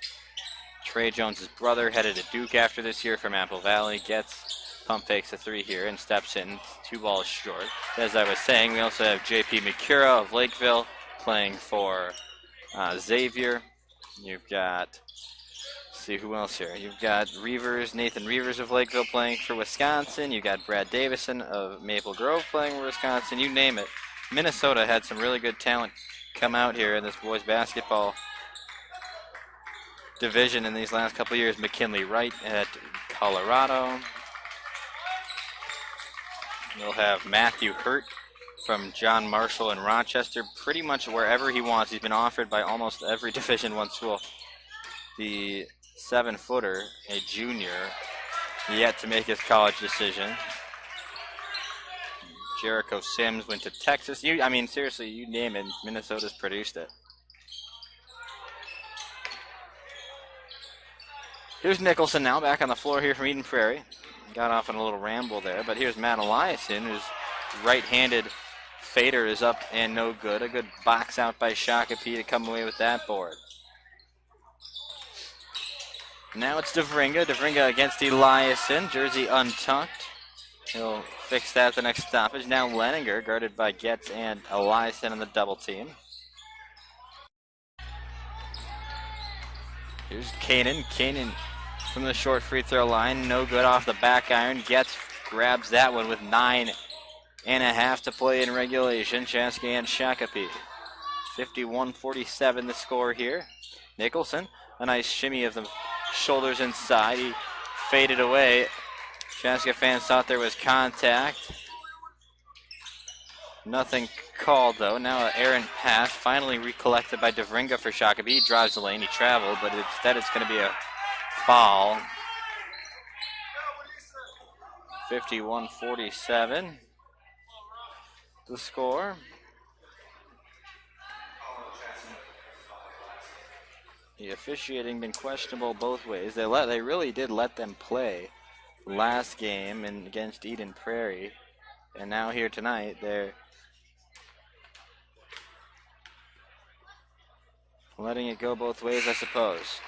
Trey Jones' brother headed to Duke after this year from Apple Valley. Gets pump fakes a three here and steps in 2 balls short. As I was saying, we also have JP McCura of Lakeville playing for Xavier. You've got, let's see who else here. You've got Nathan Reavers of Lakeville playing for Wisconsin. You've got Brad Davison of Maple Grove playing for Wisconsin. You name it. Minnesota had some really good talent come out here in this boys basketball division in these last couple of years. McKinley Wright at Colorado. You'll have Matthew Hurt from John Marshall in Rochester, pretty much wherever he wants. He's been offered by almost every Division I school. The 7-footer, a junior, yet to make his college decision. Jericho Sims went to Texas. Seriously, you name it, Minnesota's produced it. Here's Nicholson now, back on the floor here from Eden Prairie. Got off on a little ramble there, but here's Matt Eliason, whose right-handed fader is up and no good. A good box out by Shakopee to come away with that board. Now it's DeVringa. DeVringa against Eliason. Jersey untucked. He'll fix that at the next stoppage. Now Leninger, guarded by Getz and Eliason on the double team. Here's Kanan. Kanan from the short free throw line. No good off the back iron. Getz grabs that one with 9.5 to play in regulation. Chaska and Shakopee. 51-47 the score here. Nicholson, a nice shimmy of the shoulders inside. He faded away. Chaska fans thought there was contact. Nothing called, though. Now an errant pass, finally recollected by DeVringa for Shakopee. He drives the lane, he traveled, but instead it's going to be a foul. 51-47 the score. The officiating been questionable both ways. They really did let them play last game against Eden Prairie, and now here tonight they're letting it go both ways, I suppose.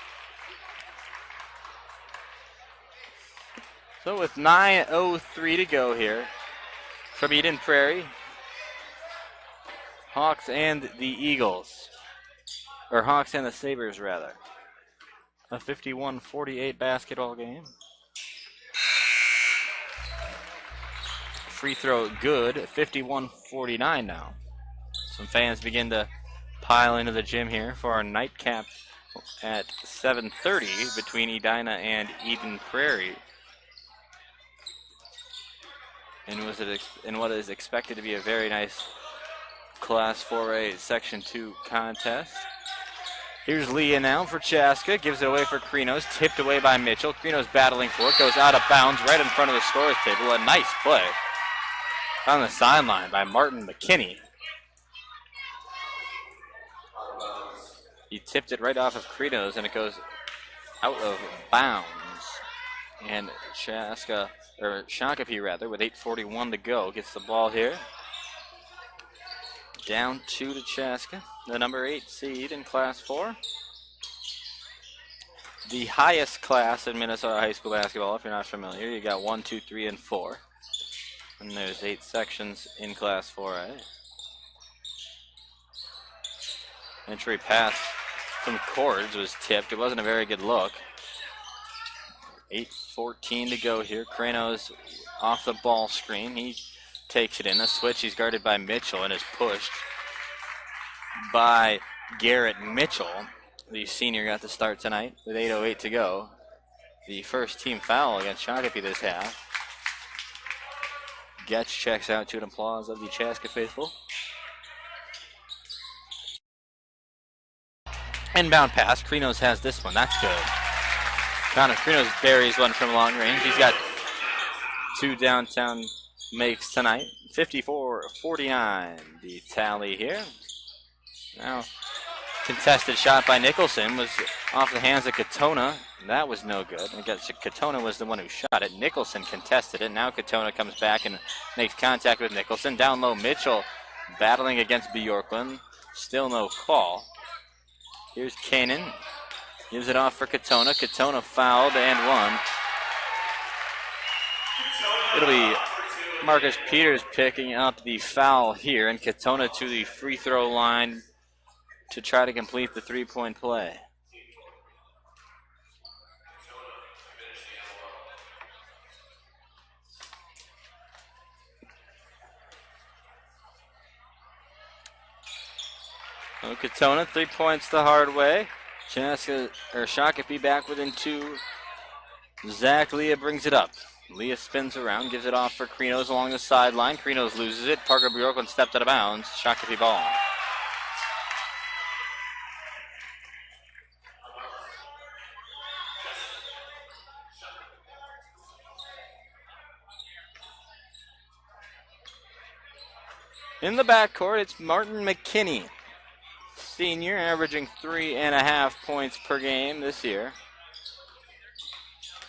So with 9:03 to go here from Eden Prairie, Hawks and the Eagles, or Hawks and the Sabres rather. A 51-48 basketball game. Free throw good, 51-49 now. Some fans begin to pile into the gym here for our nightcap at 7:30 between Edina and Eden Prairie. And what is expected to be a very nice Class 4A Section 2 contest. Here's Leah now for Chaska. Gives it away for Krinos. Tipped away by Mitchell. Krinos battling for it. Goes out of bounds right in front of the scorer's table. A nice play on the sideline by Martin McKinney. He tipped it right off of Krinos, and it goes out of bounds. And Shakopee rather, with 8:41 to go, gets the ball here. Down 2 to Chaska, the number 8 seed in Class 4. The highest class in Minnesota high school basketball, if you're not familiar. You got 1, 2, 3, and 4. And there's 8 sections in Class 4A. Entry pass from Cords was tipped. It wasn't a very good look. 8:14 to go here. Kranos off the ball screen. He takes it in. A switch. He's guarded by Mitchell and is pushed by Garrett Mitchell. The senior got the start tonight with 8:08 to go. The first team foul against Shakopee this half. Getch checks out to an applause of the Chaska faithful. Inbound pass. Krinos has this one. That's good. Connor Krinos buries one from long range. He's got 2 downtown makes tonight. 54-49 the tally here. Now, contested shot by Nicholson was off the hands of Katona. That was no good. I guess Katona was the one who shot it. Nicholson contested it. Now Katona comes back and makes contact with Nicholson. Down low, Mitchell battling against Bjorklund. Still no call. Here's Kanan. Gives it off for Katona. Katona fouled and won. It'll be Marcus Peters picking up the foul here, and Katona to the free throw line to try to complete the 3-point play. So Katona, 3 points the hard way. Shakopee back within 2. Zach Leah brings it up. Leah spins around, gives it off for Krinos along the sideline. Krinos loses it. Parker Bjorklund stepped out of bounds. Shakopee ball. In the backcourt, it's Martin McKinney, senior, averaging 3.5 points per game this year.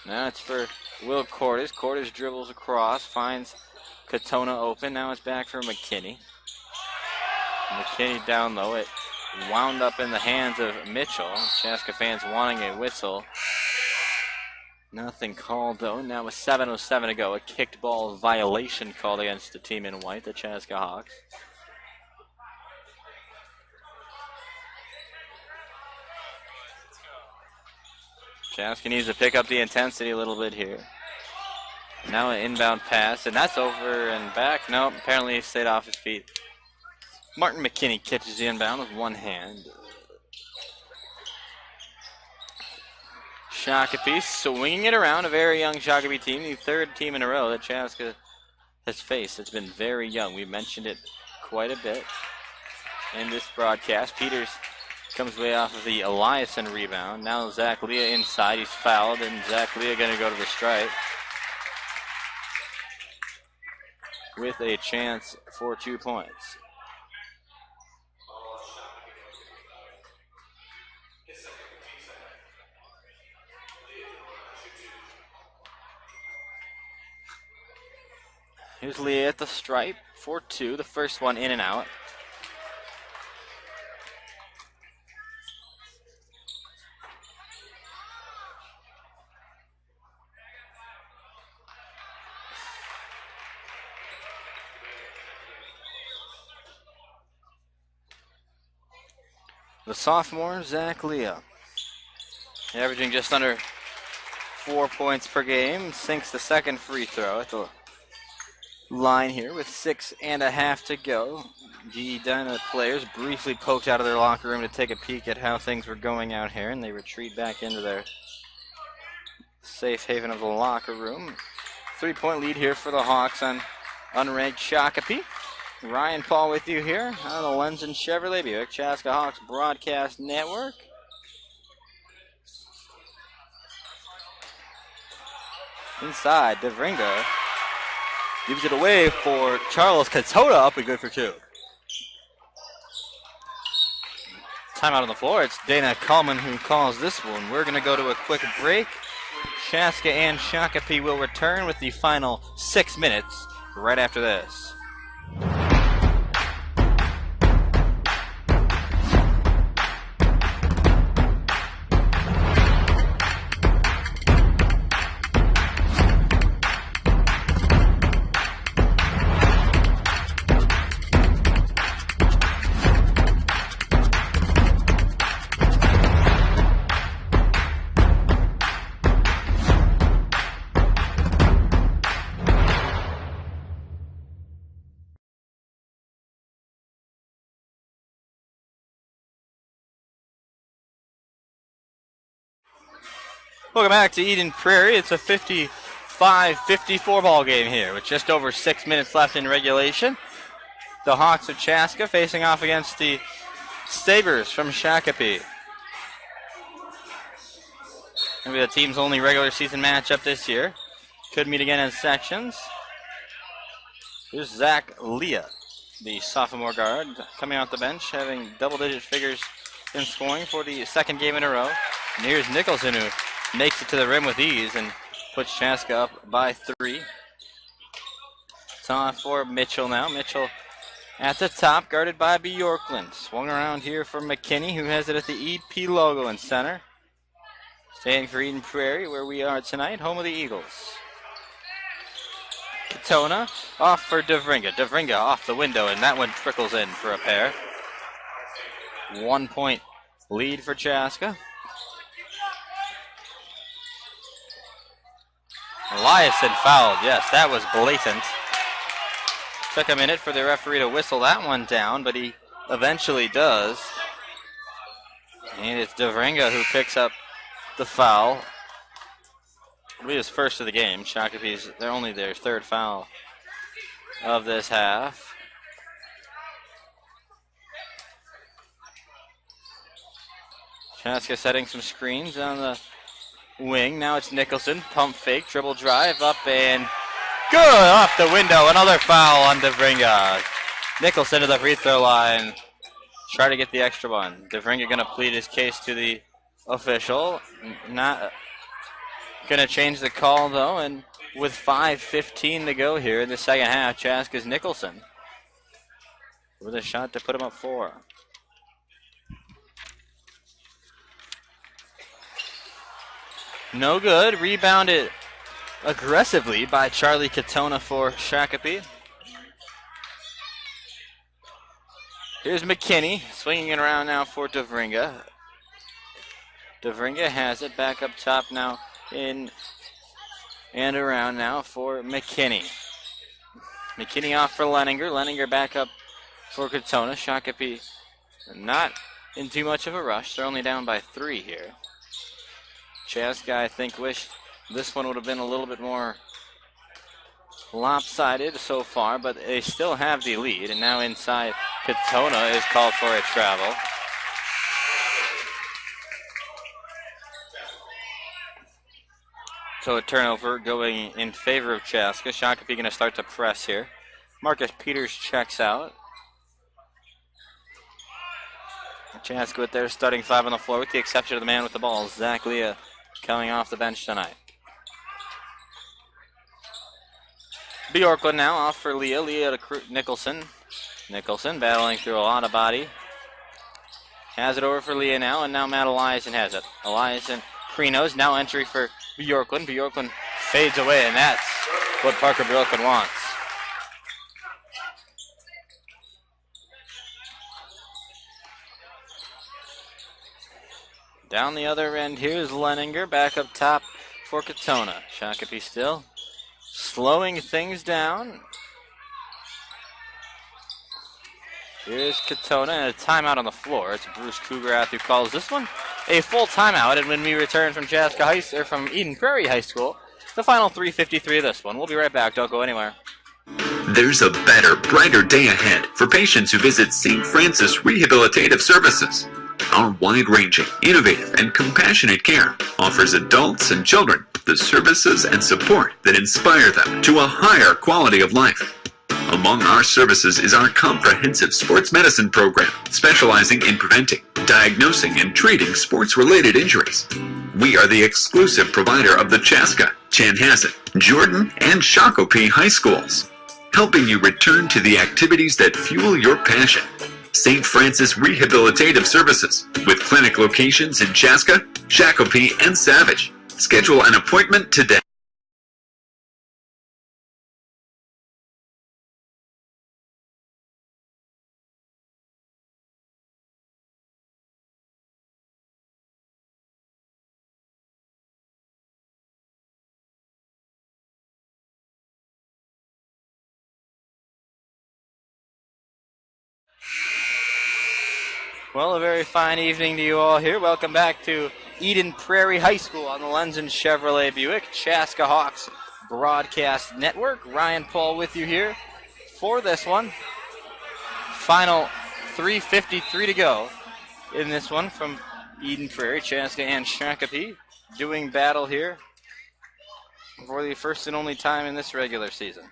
Now it's for Will Cordes. Cordes dribbles across, finds Katona open. Now it's back for McKinney. McKinney down low. It wound up in the hands of Mitchell. Chaska fans wanting a whistle. Nothing called, though. Now with 7:07 to go, a kicked ball violation called against the team in white, the Chaska Hawks. Chaska needs to pick up the intensity a little bit here. Now an inbound pass, and that's over and back. No, apparently he stayed off his feet. Martin McKinney catches the inbound with one hand. Shakopee swinging it around, a very young Shakopee team, the 3rd team in a row that Chaska has faced. It's been very young. We mentioned it quite a bit in this broadcast. Peters comes way off of the Eliason rebound. Now Zach Leah inside. He's fouled, and Zach Leah going to go to the stripe with a chance for 2 points. Here's Leah at the stripe for 2. The first one in and out. The sophomore, Zach Leah, averaging just under 4 points per game, sinks the second free throw at the line here with 6.5 to go. The Edina players briefly poked out of their locker room to take a peek at how things were going out here, and they retreat back into their safe haven of the locker room. 3-point lead here for the Hawks on unranked Shakopee. Ryan Paul with you here on the Lenzen Chevrolet Buick Chaska Hawks Broadcast Network. Inside, DeVringa gives it away for Charles Katona, up and good for 2. Timeout on the floor. It's Dana Coleman who calls this one. We're going to go to a quick break. Chaska and Shakopee will return with the final 6 minutes right after this. Welcome back to Eden Prairie. It's a 55-54 ball game here with just over 6 minutes left in regulation. The Hawks of Chaska facing off against the Sabres from Shakopee. Maybe the team's only regular season matchup this year. Could meet again in sections. Here's Zach Leah, the sophomore guard, coming off the bench, having double-digit figures in scoring for the second game in a row. And here's Nicholson, who makes it to the rim with ease and puts Chaska up by 3. It's on for Mitchell now. Mitchell at the top, guarded by Bjorklund. Swung around here for McKinney, who has it at the EP logo in center. Staying for Eden Prairie, where we are tonight, home of the Eagles. Katona off for Devringa. Devringa off the window, and that one trickles in for a pair. 1 point lead for Chaska. Eliason fouled. Yes, that was blatant. Took a minute for the referee to whistle that one down, but he eventually does. And it's Devringa who picks up the foul. It'll be his first of the game. Shakopee's, they're only their third foul of this half. Chaska setting some screens on the wing. Now it's Nicholson. Pump fake, dribble drive, up and good off the window. Another foul on Devringa. Nicholson to the free throw line. Try to get the extra one. Devringa going to plead his case to the official. Not going to change the call, though, and with 5:15 to go here in the second half, Chaska's Nicholson with a shot to put him up 4. No good. Rebounded aggressively by Charlie Katona for Shakopee. Here's McKinney swinging it around now for Devringa. Devringa has it back up top now in and around now for McKinney. McKinney off for Leninger. Leninger back up for Katona. Shakopee not in too much of a rush. They're only down by 3 here. Chaska, I think, wished this one would have been a little bit more lopsided so far, but they still have the lead. And now inside, Katona is called for a travel. So a turnover going in favor of Chaska. Shakopee going to start to press here. Marcus Peters checks out. Chaska with their starting 5 on the floor, with the exception of the man with the ball, Zach Leah, coming off the bench tonight. Bjorklund now off for Leah. Leah to Nicholson. Nicholson battling through a lot of body. Has it over for Leah now, and now Matt Eliason has it. Eliason, Krinos, now entry for Bjorklund. Bjorklund fades away, and that's what Parker Bjorklund wants. Down the other end, here's Leninger back up top for Katona. Shakopee still slowing things down. Here's Katona and a timeout on the floor. It's Bruce Cougrath who calls this one a full timeout. And when we return from from Eden Prairie High School, the final 3:53 of this one. We'll be right back. Don't go anywhere. There's a better, brighter day ahead for patients who visit St. Francis Rehabilitative Services. Our wide-ranging, innovative, and compassionate care offers adults and children the services and support that inspire them to a higher quality of life. Among our services is our comprehensive sports medicine program, specializing in preventing, diagnosing, and treating sports-related injuries. We are the exclusive provider of the Chaska, Chanhassen, Jordan, and Shakopee high schools, helping you return to the activities that fuel your passion. St. Francis Rehabilitative Services, with clinic locations in Chaska, Shakopee, and Savage. Schedule an appointment today. Well, a very fine evening to you all here. Welcome back to Eden Prairie High School on the Lenzen Chevrolet Buick Chaska Hawks Broadcast Network. Ryan Paul with you here for this one. Final 3:53 to go in this one from Eden Prairie. Chaska and Shakopee doing battle here for the first and only time in this regular season.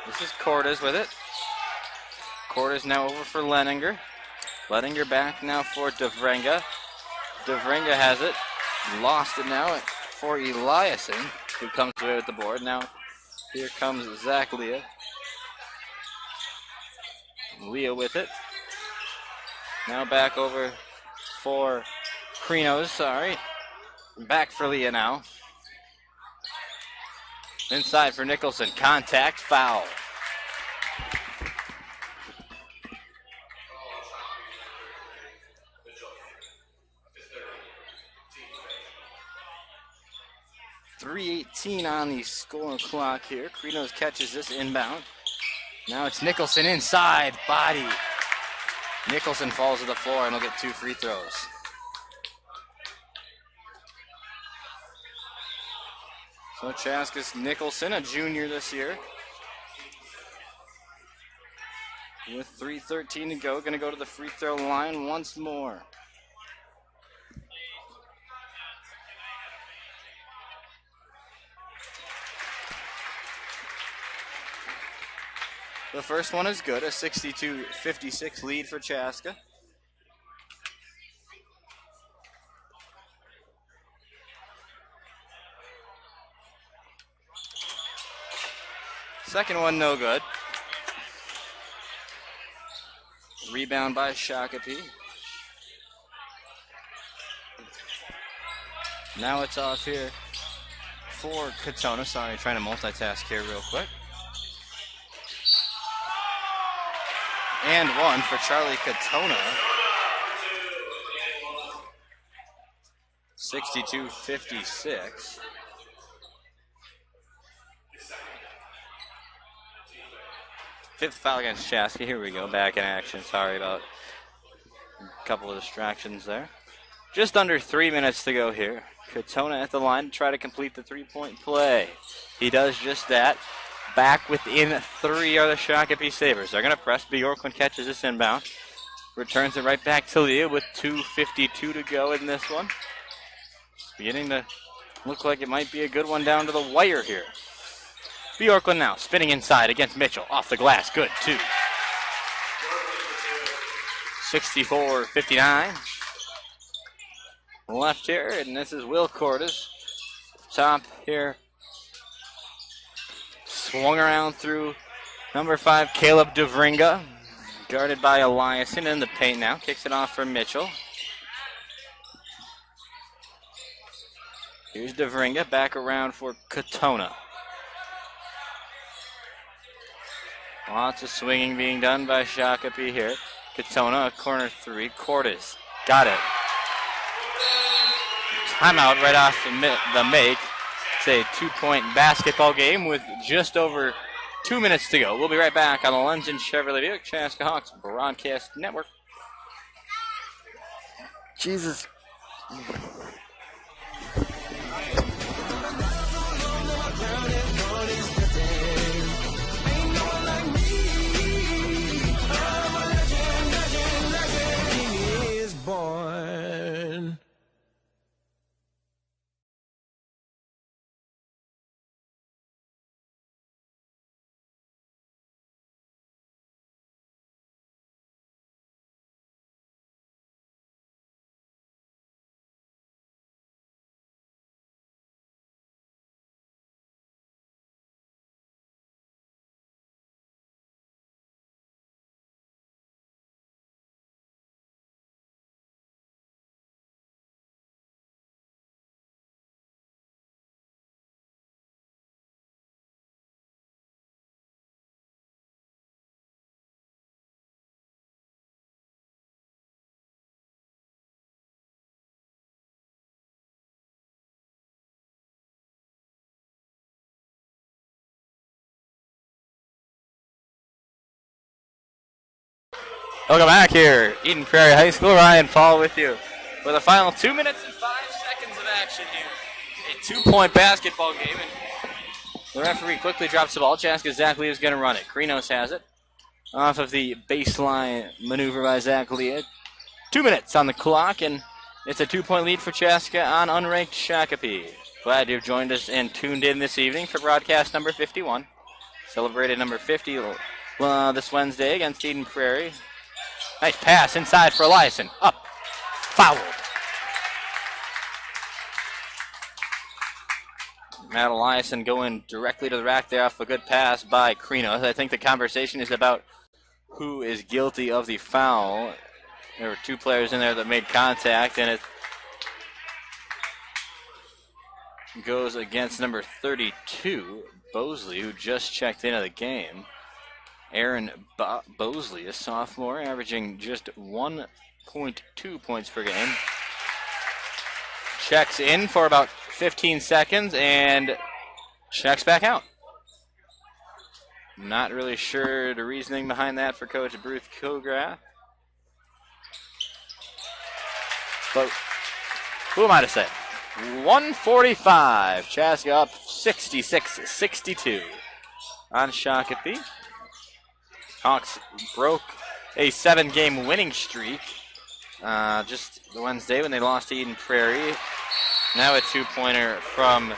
This is Cordes with it. Cordes now over for Leninger. Leninger back now for Devrenga. Devrenga has it. Lost it now for Eliason, who comes away with the board. Now here comes Zach Leah. Leah with it. Now back over for Krinos, sorry. Back for Leah now. Inside for Nicholson. Contact, foul. .318 on the score clock here. Krinos catches this inbound. Now it's Nicholson inside, body. Nicholson falls to the floor and will get 2 free throws. So Chaska's Nicholson, a junior this year. With 3:13 to go, going to go to the free throw line once more. The first one is good, a 62-56 lead for Chaska. Second one, no good. Rebound by Shakopee. Now it's off here for Katona. Sorry, trying to multitask here real quick. And one for Charlie Katona. 62-56. Fifth foul against Chaska. Here we go, back in action. Sorry about a couple of distractions there. Just under 3 minutes to go here. Katona at the line to try to complete the three-point play. He does just that. Back within 3 are the Shakopee Sabres. They're going to press. Bjorklund catches this inbound. Returns it right back to Leah with 2:52 to go in this one. It's beginning to look like it might be a good one down to the wire here. Bjorklund now spinning inside against Mitchell. Off the glass. Good, 2. 64-59. Left here, and this is Will Cordes. Top here. Swung around through number 5, Caleb Devringa. Guarded by Eliason in the paint now. Kicks it off for Mitchell. Here's Devringa back around for Katona. Lots of swinging being done by Shakopee here. Katona, a corner 3. Cordes got it. Timeout right off the make. It's a 2-point basketball game with just over 2 minutes to go. We'll be right back on the Lenzen Chevrolet Buick Chaska Hawks Broadcast Network. Jesus. Born. Welcome back here. Eden Prairie High School. Ryan Paul with you with a final 2 minutes and 5 seconds of action here. A 2-point basketball game, and the referee quickly drops the ball. Chaska Zach Lee is going to run it. Krinos has it. Off of the baseline maneuver by Zach Lee. 2 minutes on the clock, and it's a 2-point lead for Chaska on unranked Shakopee. Glad you've joined us and tuned in this evening for broadcast number 51. Celebrated number 50 this Wednesday against Eden Prairie. Nice pass inside for Eliason. Up. Fouled. Matt Eliason going directly to the rack there off a good pass by Krinos. I think the conversation is about who is guilty of the foul. There were 2 players in there that made contact, and it goes against number 32, Bosley, who just checked into the game. Aaron Bosley, a sophomore, averaging just 1.2 points per game. Checks in for about 15 seconds and checks back out. Not really sure the reasoning behind that for Coach Bruce Kilgrath. But who am I to say? 145. Chaska up 66-62 on Shakopee. Hawks broke a 7-game winning streak just Wednesday when they lost to Eden Prairie. Now a 2-pointer from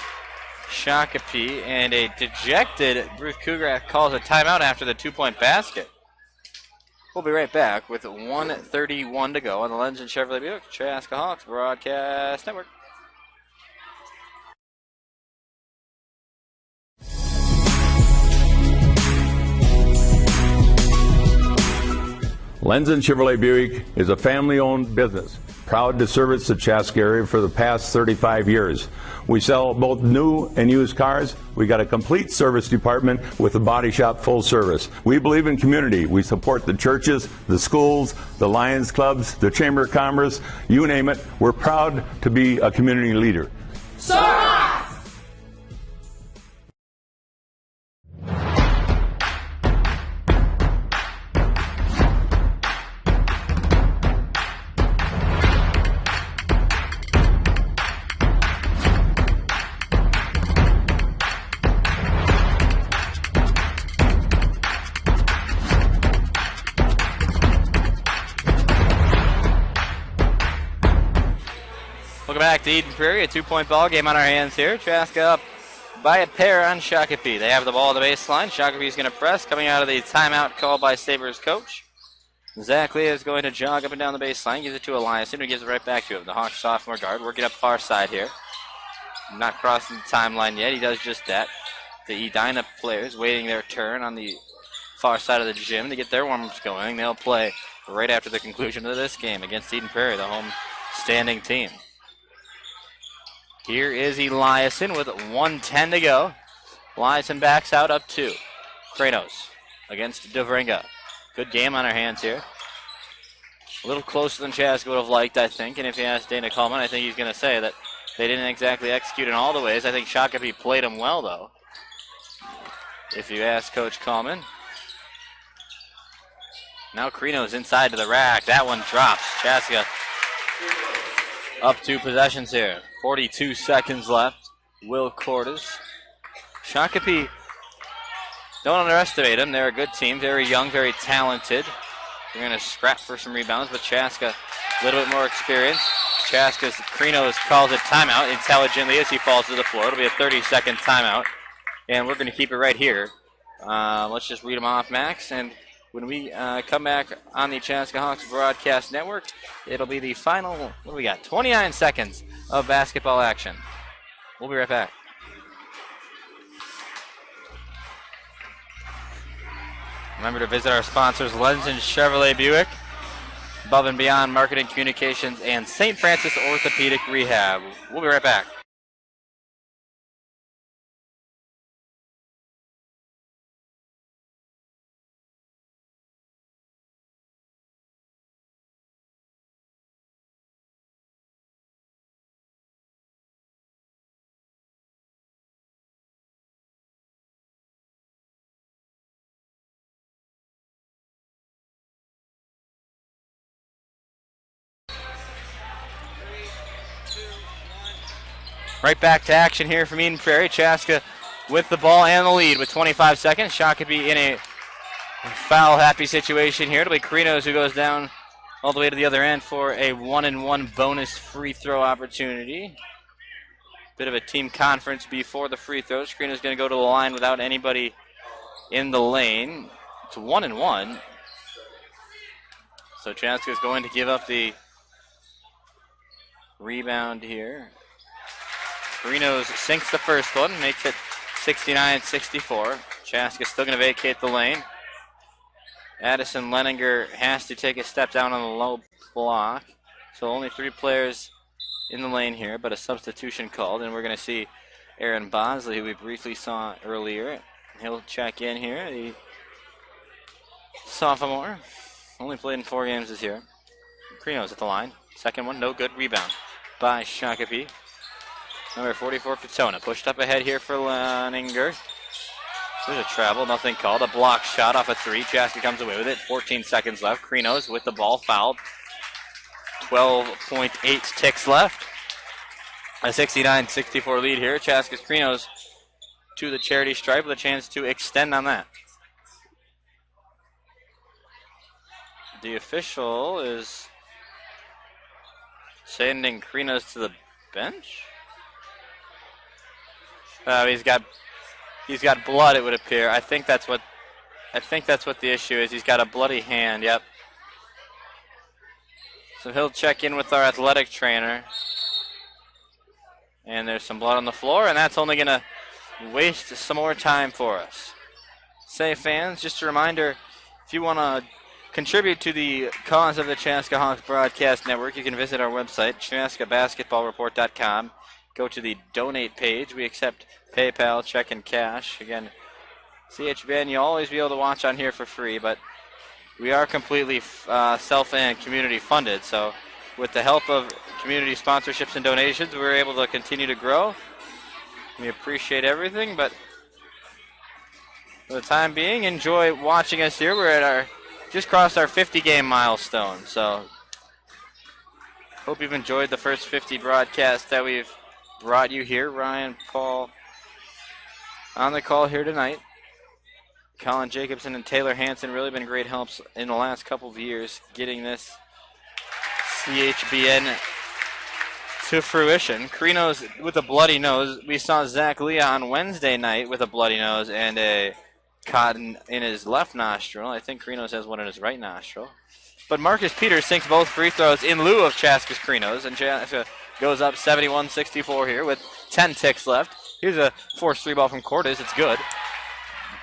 Shakopee, and a dejected Bruce Kilgrath calls a timeout after the 2-point basket. We'll be right back with 1:31 to go on the Legend Chevrolet Buick Chaska Hawks Broadcast Network. Lenzen Chevrolet Buick is a family-owned business, proud to service the Chaska area for the past 35 years. We sell both new and used cars. We got a complete service department with a body shop full service. We believe in community. We support the churches, the schools, the Lions clubs, the Chamber of Commerce, you name it. We're proud to be a community leader. Welcome back to Eden Prairie, a 2-point ball game on our hands here. Chaska up by a pair on Shakopee. They have the ball at the baseline. Shakopee is going to press, coming out of the timeout called by Sabres coach. Zach Lee is going to jog up and down the baseline, gives it to Eliason, who gives it right back to him. The Hawks sophomore guard working up far side here. Not crossing the timeline yet. He does just that. The Edina players waiting their turn on the far side of the gym to get their warm-ups going. They'll play right after the conclusion of this game against Eden Prairie, the home standing team. Here is Eliason with 1:10 to go. Eliason backs out up 2. Kranos against Devringa. Good game on our hands here. A little closer than Chaska would have liked, I think. And if you ask Dana Coleman, I think he's going to say that they didn't exactly execute in all the ways. I think Shakopee played them well, though. If you ask Coach Coleman. Now Krinos inside to the rack. That one drops. Chaska up 2 possessions here. 42 seconds left. Will Cordes. Shakopee, don't underestimate them. They're a good team. Very young, very talented. They're going to scrap for some rebounds, but Chaska, a little bit more experience. Chaska's Krinos calls a timeout intelligently as he falls to the floor. It'll be a 30-second timeout, and we're going to keep it right here. Let's just read them off, Max, and when we come back on the Chaska Hawks Broadcast Network, it'll be the final, what do we got, 29 seconds of basketball action. We'll be right back. Remember to visit our sponsors, Lenzen Chevrolet Buick, Above and Beyond Marketing Communications, and St. Francis Orthopedic Rehab. We'll be right back. Right back to action here from Eden Prairie. Chaska with the ball and the lead with 25 seconds. Shakopee in a foul-happy situation here. It'll be Krinos who goes down all the way to the other end for a 1-and-1 bonus free throw opportunity. Bit of a team conference before the free throws. Krinos going to go to the line without anybody in the lane. It's 1-and-1. So Chaska is going to give up the rebound here. Krinos sinks the first one, makes it 69-64. Chaska still going to vacate the lane. Addison Leninger has to take a step down on the low block. So only 3 players in the lane here, but a substitution called. And we're going to see Aaron Bosley, who we briefly saw earlier. He'll check in here. The sophomore. Only played in 4 games this year. Krinos at the line. Second one, no good. Rebound by Shakopee. Number 44, Katona. Pushed up ahead here for Leninger. There's a travel, nothing called. A block shot off a 3. Chaska comes away with it. 14 seconds left. Krinos with the ball fouled. 12.8 ticks left. A 69-64 lead here. Chaska's Krinos to the charity stripe with a chance to extend on that. The official is sending Krinos to the bench. He's got blood, it would appear. I think that's what the issue is. He's got a bloody hand. Yep. So he'll check in with our athletic trainer. And there's some blood on the floor, and that's only going to waste some more time for us. Say, fans, just a reminder, if you want to contribute to the cause of the Chaska Hawks Broadcast Network, you can visit our website, chaskabasketballreport.com. Go to the donate page. We accept PayPal, check, and cash. Again, CHBN, you'll always be able to watch on here for free, but we are completely self and community funded. So with the help of community sponsorships and donations, we're able to continue to grow. We appreciate everything, but for the time being, enjoy watching us here. We're at just crossed our 50-game milestone. So hope you've enjoyed the first 50 broadcasts that we've brought you here. Ryan, Paul on the call here tonight. Colin Jacobson and Taylor Hansen really been great helps in the last couple of years getting this CHBN to fruition. Krinos with a bloody nose. We saw Zach Leah on Wednesday night with a bloody nose and a cotton in his left nostril. I think Krinos has one in his right nostril. But Marcus Peters sinks both free throws in lieu of Chaska's Krinos, and Chaska goes up 71-64 here with 10 ticks left. Here's a forced 3-ball from Cordes. It's good.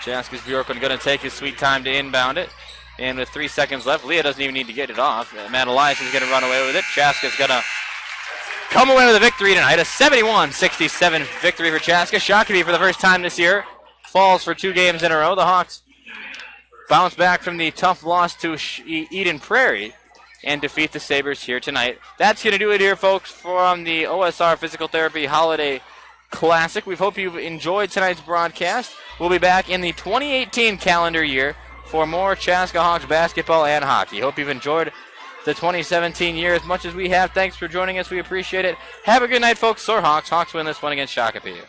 Chaska's Bjorkman going to take his sweet time to inbound it. And with 3 seconds left, Leah doesn't even need to get it off. Matt Elias is going to run away with it. Chaska's going to come away with a victory tonight. A 71-67 victory for Chaska. Shakopee for the first time this year falls for 2 games in a row. The Hawks bounce back from the tough loss to Eden Prairie and defeat the Sabres here tonight. That's going to do it here, folks, from the OSR Physical Therapy Holiday Classic. We hope you've enjoyed tonight's broadcast. We'll be back in the 2018 calendar year for more Chaska Hawks basketball and hockey. Hope you've enjoyed the 2017 year as much as we have. Thanks for joining us. We appreciate it. Have a good night, folks. Soar Hawks. Hawks win this one against Shakopee.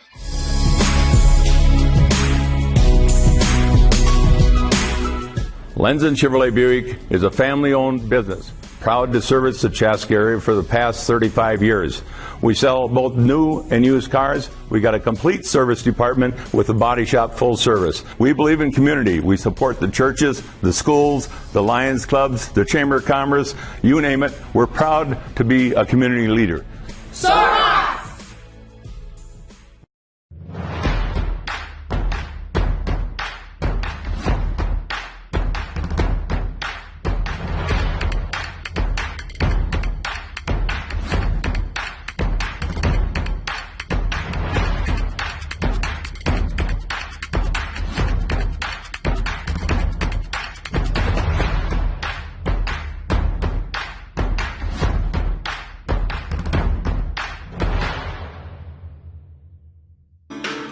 Lenzen Chevrolet Buick is a family-owned business, proud to service the Chaska area for the past 35 years. We sell both new and used cars. We got a complete service department with a body shop full service. We believe in community. We support the churches, the schools, the Lions clubs, the Chamber of Commerce, you name it. We're proud to be a community leader.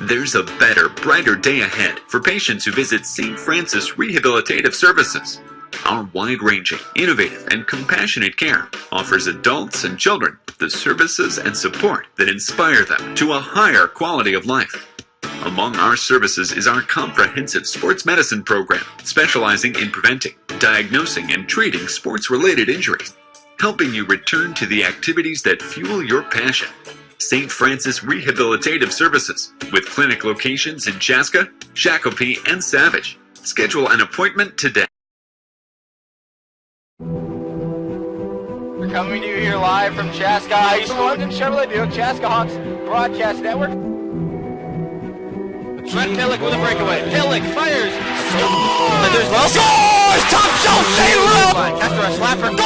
There's a better, brighter day ahead for patients who visit St. Francis Rehabilitative Services. Our wide-ranging, innovative, and compassionate care offers adults and children the services and support that inspire them to a higher quality of life. Among our services is our comprehensive sports medicine program, specializing in preventing, diagnosing, and treating sports-related injuries, helping you return to the activities that fuel your passion. St. Francis Rehabilitative Services, with clinic locations in Chaska, Shakopee, and Savage. Schedule an appointment today. We're coming to you here live from Chaska High School and Chevrolet Buick Chaska Hawks Broadcast Network. Trent Tillich with a breakaway. Tillich fires. Score! And there's well. Scores! Top shelf St. Louis! After a slap for goal!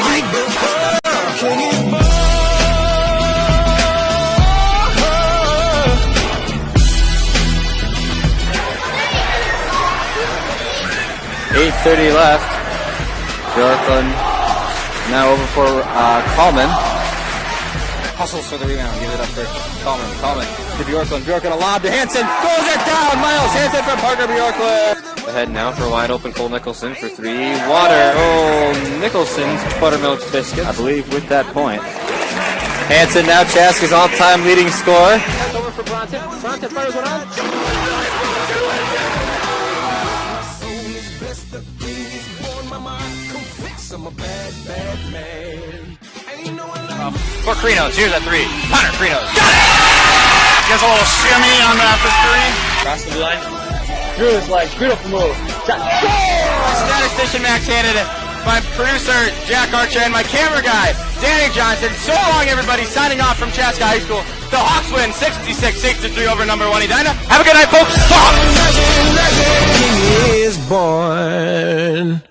My God! 8:30 left. Bjorklund now over for Kallman. Hustles for the rebound. Give it up for Kallman. Kallman to Bjorklund. Bjorklund a lob to Hansen. Goes it down. Miles Hansen from Parker Bjorklund. Ahead now for a wide open Cole Nicholson for three. Water. Oh, Nicholson's buttermilk biscuit, I believe, with that point. Hansen now Chaska's all-time leading scorer. Over for Bronson. Bronson fires one on. For Krinos, here's a three. Hunter Krinos. Got it! Gets a little shimmy on the after three. Cross the line. Through his legs. Beautiful move. Shot. Statistician Max Hannon, my producer Jack Archer, and my camera guy Danny Johnson. So long, everybody. Signing off from Chaska High School. The Hawks win 66-63 over number 1 Edina. Have a good night, folks. Legend is born.